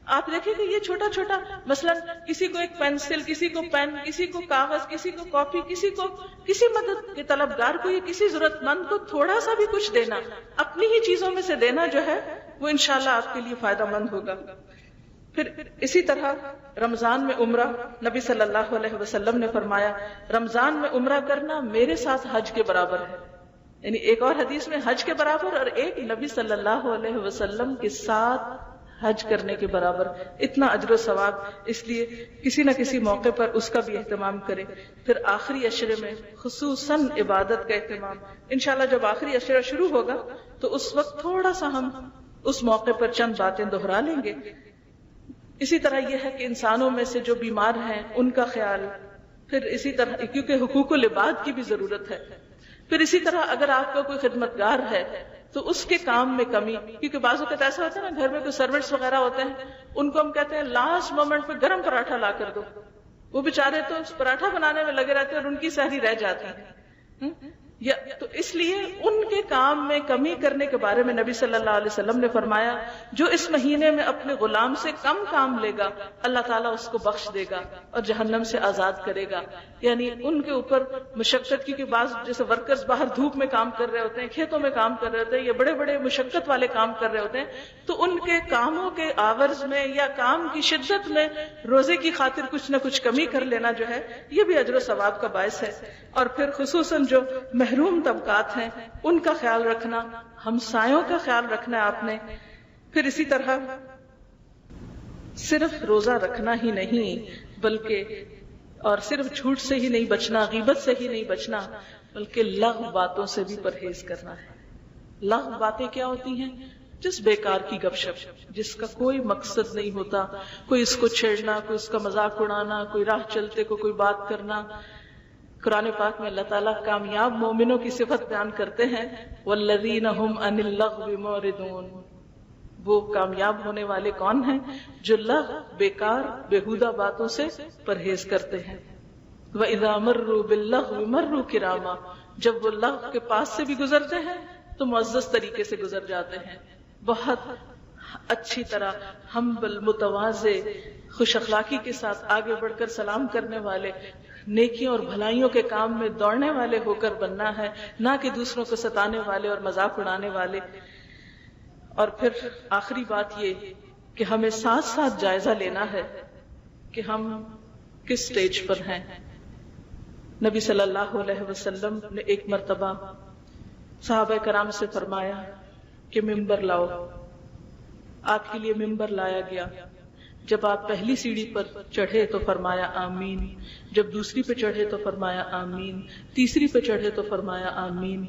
آپ دیکھیں کہ یہ چھوٹا چھوٹا، مثلا کسی کو ایک پینسل، کسی کو پین، کسی کو کاغذ، کسی کو کاپی، کسی کو کسی مدد کے طلبگار کو یا کسی ضرورت مند کو تھوڑا سا بھی کچھ دینا، اپنی ہی چیزوں میں سے دینا جو ہے وہ انشاءاللہ آپ کے لیے فائدہ مند ہوگا. پھر اسی طرح رمضان میں عمرہ، نبی صلی اللہ علیہ وسلم نے فرمایا رمضان میں عمرہ کرنا میرے ساتھ حج کے برابر ہے. یعنی ایک اور حدیث میں حج کے برابر، اور ایک نبی صلی اللہ علیہ وسلم کے ساتھ حج کرنے کے برابر. اتنا اجر و ثواب، اس لیے کسی نہ کسی موقع پر اس کا بھی اہتمام کریں. پھر آخری عشرے میں خصوصاً عبادت کا اہتمام. انشاءاللہ جب آخری عشرہ شروع ہوگا تو اس وقت تھوڑا سا ہم اس موقع پر چند باتیں دہرا لیں گے. اسی طرح یہ ہے کہ انسانوں میں سے جو بیمار ہیں ان کا خیال، پھر اسی طرح کیونکہ حقوق العباد کی بھی ضرورت ہے. پھر اسی طرح اگر آپ کا کوئی خدمتگار ہے تو اس کے کام میں کمی، کیونکہ بعض اوقات ایسا ہوتا ہے نا، گھر میں کوئی سرونٹس وغیرہ ہوتے ہیں، ان کو ہم کہتے ہیں لاسٹ مومنٹ پہ گرم پراٹھا لا کر دو، وہ بیچارے تو پراٹھا بنانے میں لگے رہتے ہیں اور ان کی سحری رہ جاتی ہے. تو اس لیے ان کے کام میں کمی کرنے کے بارے میں نبی صلی اللہ علیہ وسلم نے فرمایا جو اس مہینے میں اپنے غلام سے کم کام لے گا اللہ تعالیٰ اس کو بخش دے گا اور جہنم سے آزاد کرے گا. یعنی ان کے اوپر مشقت کی، کہ بعض جیسے ورکرز باہر دھوپ میں کام کر رہے ہوتے ہیں، کھیتوں میں کام کر رہے ہوتے ہیں، یا بڑے بڑے مشقت والے کام کر رہے ہوتے ہیں، تو ان کے کاموں کے آورز میں یا کام کی شدت میں روزے کی خاطر کچھ نہ کچھ کمی کر لینا جو ہے یہ بھی اجر و ثواب کا باعث ہے. اور پھر خصوصاً جو محروم طبقات ہیں ان کا خیال رکھنا، ہمسایوں کا خیال رکھنا آپ نے. پھر اسی طرح صرف روزہ رکھنا ہی نہیں بلکہ اور صرف جھوٹ سے ہی نہیں بچنا، غیبت سے ہی نہیں بچنا، بلکہ لغو باتوں سے بھی پرہیز کرنا ہے. لغو باتیں کیا ہوتی ہیں؟ جس بیکار کی گپ شپ جس کا کوئی مقصد نہیں ہوتا، کوئی اس کو چھیڑنا، کوئی اس کا مذاق اڑانا، کوئی راہ چلتے کو کوئی بات کرنا. قرآن پاک میں اللہ تعالیٰ کامیاب مومنوں کی صفت بیان کرتے ہیں، والذین هم عن اللغو معرضون. وہ کامیاب ہونے والے کون ہیں؟ جو لغو، بیکار، بیہودہ باتوں سے پرہیز کرتے ہیں. وَإِذَا مَرُّوا بِاللَّغْوِ مَرُّوا كِرَامًا. جب وہ لغو کے پاس سے بھی گزرتے ہیں تو معزز طریقے سے گزر جاتے ہیں، بہت اچھی طرح ہمبل، متواضع، خوش اخلاقی کے ساتھ آگے بڑھ کر سلام کرنے والے، نیکیوں اور بھلائیوں کے کام میں دوڑنے والے ہو کر بننا ہے، نہ کہ دوسروں کو ستانے والے اور مذاق اڑانے والے. اور پھر آخری بات یہ کہ ہمیں ساتھ ساتھ جائزہ لینا ہے کہ ہم کس سٹیج پر ہیں. نبی صلی اللہ علیہ وسلم نے ایک مرتبہ صحابہ کرام سے فرمایا کہ ممبر لاؤ. آپ کے لیے ممبر لایا گیا. جب آپ پہلی سیڑھی پر چڑھے تو فرمایا آمین، جب دوسری پہ چڑھے تو فرمایا آمین، تیسری پہ چڑھے تو فرمایا آمین.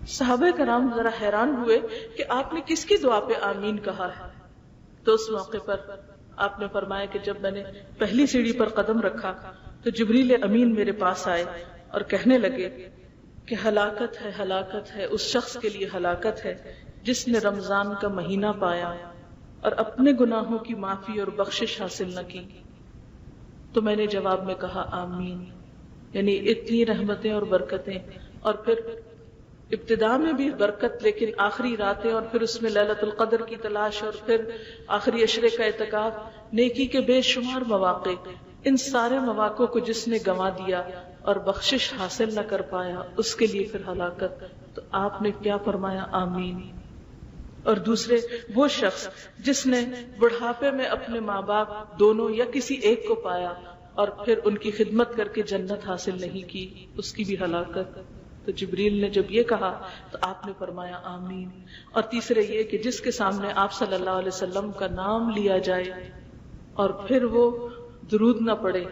صحابہ کرام ذرا حیران ہوئے کہ آپ نے کس کی دعا پہ آمین کہا ہے. تو اس موقع پر آپ نے فرمایا کہ جب میں نے پہلی سیڑھی پر قدم رکھا تو جبریل امین میرے پاس آئے اور کہنے لگے کہ ہلاکت ہے، ہلاکت ہے، اس شخص کے لیے ہلاکت ہے جس نے رمضان کا مہینہ پایا اور اپنے گناہوں کی معافی اور بخشش حاصل نہ کی. تو میں نے جواب میں کہا آمین. یعنی اتنی رحمتیں اور برکتیں، اور پھر ابتدا میں بھی برکت، لیکن آخری راتیں اور پھر اس میں لیلۃ القدر کی تلاش اور پھر آخری عشرے کا اعتکاف، نیکی کے بے شمار مواقع. ان سارے مواقع کو جس نے گنوا دیا اور بخشش حاصل نہ کر پایا اس کے لیے پھر ہلاکت. تو آپ نے کیا فرمایا آمین. اور دوسرے وہ شخص جس نے بڑھاپے میں اپنے ماں باپ دونوں یا کسی ایک کو پایا اور پھر ان کی خدمت کر کے جنت حاصل نہیں کی، اس کی بھی ہلاکت. تو جبریل نے جب یہ کہا تو آپ نے فرمایا آمین. اور تیسرے یہ کہ جس کے سامنے آپ صلی اللہ علیہ وسلم کا نام لیا جائے اور پھر وہ درود نہ پڑے.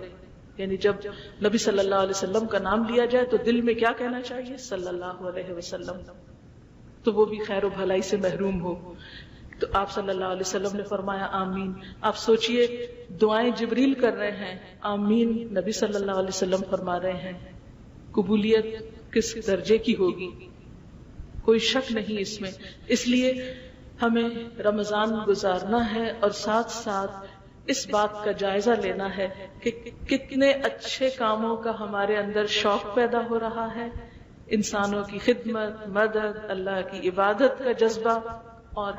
یعنی جب نبی صلی اللہ علیہ وسلم کا نام لیا جائے تو دل میں کیا کہنا چاہیے؟ صلی اللہ علیہ وسلم. تو وہ بھی خیر و بھلائی سے محروم ہو. تو آپ صلی اللہ علیہ وسلم نے فرمایا آمین. آپ سوچئے دعائیں جبریل کر رہے ہیں، آمین نبی صلی اللہ علیہ وسلم فرما رہے ہیں. قبولیت کس درجے کی ہوگی، کوئی شک نہیں اس میں. اس لیے ہمیں رمضان گزارنا ہے اور ساتھ ساتھ اس بات کا جائزہ لینا ہے کہ کتنے اچھے کاموں کا ہمارے اندر شوق پیدا ہو رہا ہے، انسانوں کی خدمت، مدد، اللہ کی عبادت کا جذبہ، اور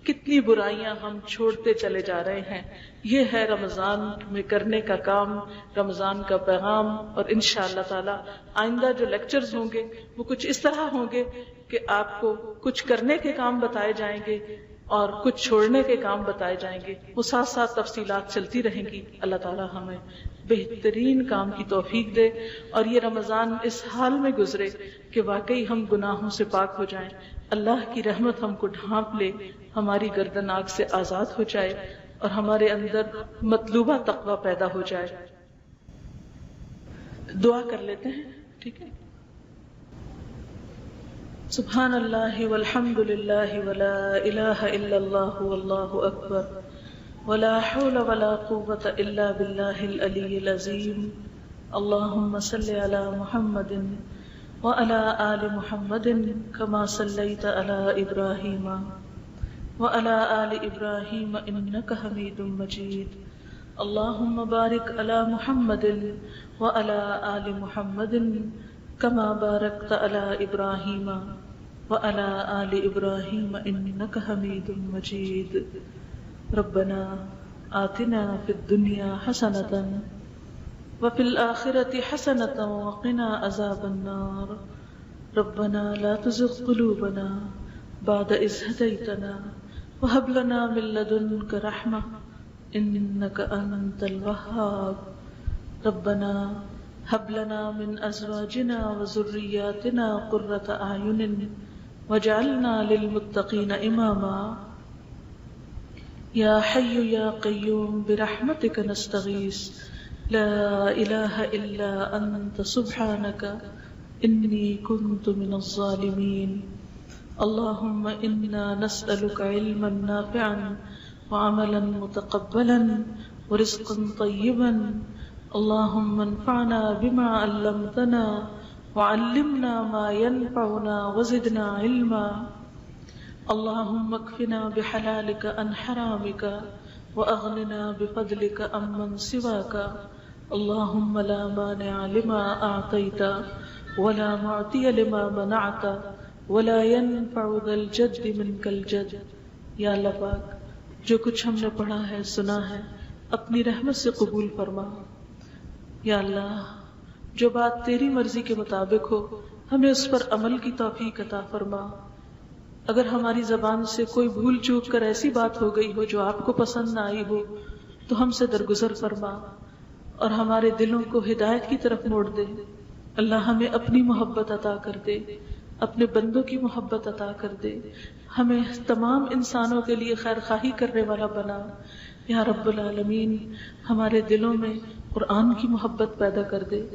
کتنی برائیاں ہم چھوڑتے چلے جا رہے ہیں. یہ ہے رمضان میں کرنے کا کام، رمضان کا پیغام. اور انشاءاللہ تعالی آئندہ جو لیکچرز ہوں گے وہ کچھ اس طرح ہوں گے کہ آپ کو کچھ کرنے کے کام بتائے جائیں گے اور کچھ چھوڑنے کے کام بتائے جائیں گے. وہ ساتھ ساتھ تفصیلات چلتی رہیں گی. اللہ تعالی ہمیں بہترین کام کی توفیق دے اور یہ رمضان اس حال میں گزرے کہ واقعی ہم گناہوں سے پاک ہو جائیں، اللہ کی رحمت ہم کو ڈھانپ لے، ہماری گردن آگ سے آزاد ہو جائے اور ہمارے اندر مطلوبہ تقوی پیدا ہو جائے. دعا کر لیتے ہیں، ٹھیک ہے. سبحان اللہ والحمد للہ ولا الہ الا اللہ واللہ اکبر ولا حول ولا قوة الا باللہ العلی العظیم. اللہم صل علی محمد وعلى آل محمد كما صليت على إبراهيم وعلى آل إبراهيم إنك حميد مجيد. اللهم بارك على محمد وعلى آل محمد كما باركت على إبراهيم وعلى آل إبراهيم إنك حميد مجيد. ربنا آتنا في الدنيا حسنة وفي الآخرة حسنة وقنا عذاب النار. ربنا لا تزغ قلوبنا بعد إذ هديتنا وهب لنا من لدنك رحمة إنك أنت الوهاب. ربنا هب لنا من أزواجنا وذرياتنا قرة أعين واجعلنا للمتقين إماما. يا حي يا قيوم برحمتك نستغيث لا إله إلا أنت سبحانك إني كنت من الظالمين. اللهم إنا نسألك علما نافعا وعملا متقبلا ورزقا طيبا. اللهم انفعنا بما علمتنا وعلمنا ما ينفعنا وزدنا علما. اللهم اكفنا بحلالك عن حرامك وأغننا بفضلك عمن سواك. اللهم لا مانع لما أعطيت ولا معطي لما منعت ولا ينفع ذا الجد منك الجد. یا اللہ پاک، جو کچھ ہم نے پڑھا ہے سنا ہے اپنی رحمت سے قبول فرما. یا اللہ، جو بات تیری مرضی کے مطابق ہو ہمیں اس پر عمل کی توفیق عطا فرما. اگر ہماری زبان سے کوئی بھول چوک کر ایسی بات ہو گئی ہو جو آپ کو پسند نہ آئی ہو تو ہم سے درگزر فرما اور ہمارے دلوں کو ہدایت کی طرف موڑ دے. اللہ ہمیں اپنی محبت عطا کر دے، اپنے بندوں کی محبت عطا کر دے، ہمیں تمام انسانوں کے لیے خیر خواہی کرنے والا بنا. یا رب العالمین، ہمارے دلوں میں قرآن کی محبت پیدا کر دے.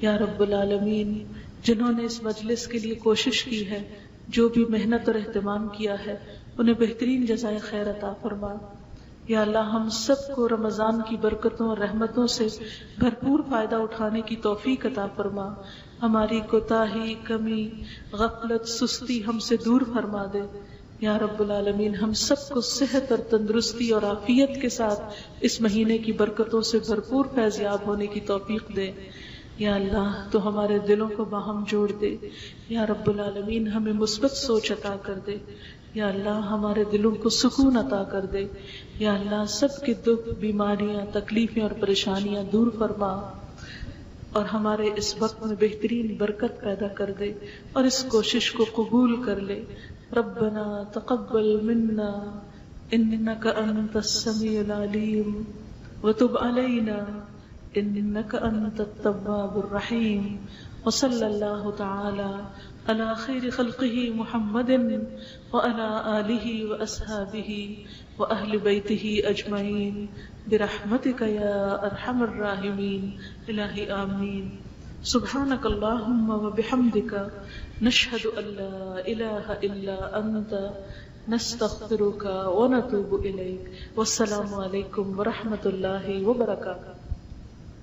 یا رب العالمین، جنہوں نے اس مجلس کے لیے کوشش کی ہے، جو بھی محنت اور اہتمام کیا ہے، انہیں بہترین جزائے خیر عطا فرما. یا اللہ، ہم سب کو رمضان کی برکتوں اور رحمتوں سے بھرپور فائدہ اٹھانے کی توفیق عطا فرما. ہماری کوتاہی، کمی، غفلت، سستی ہم سے دور فرما دے. یا رب العالمین، ہم سب کو صحت اور تندرستی اور عافیت کے ساتھ اس مہینے کی برکتوں سے بھرپور فیض یاب ہونے کی توفیق دے. یا اللہ، تو ہمارے دلوں کو باہم جوڑ دے. یا رب العالمین، ہمیں مثبت سوچ عطا کر دے. یا اللہ، ہمارے دلوں کو سکون عطا کر دے. یا اللہ، سب کے دکھ، بیماریاں، تکلیفیں اور پریشانیاں دور فرما اور ہمارے اس وقت میں بہترین برکت پیدا کر دے اور اس کوشش کو قبول کر لے. ربنا تقبل منا انك انت السميع العليم وتب علينا انك انت التواب الرحيم. وصلى الله تعالى على خير خلقه محمد وعلى آله وأصحابه وأهل بيته أجمعين برحمتك يا أرحم الراحمين. إلهي آمين. سبحانك اللهم وبحمدك نشهد أن لا إله إلا أنت نستغفرك ونتوب إليك. والسلام عليكم ورحمة الله وبركاته.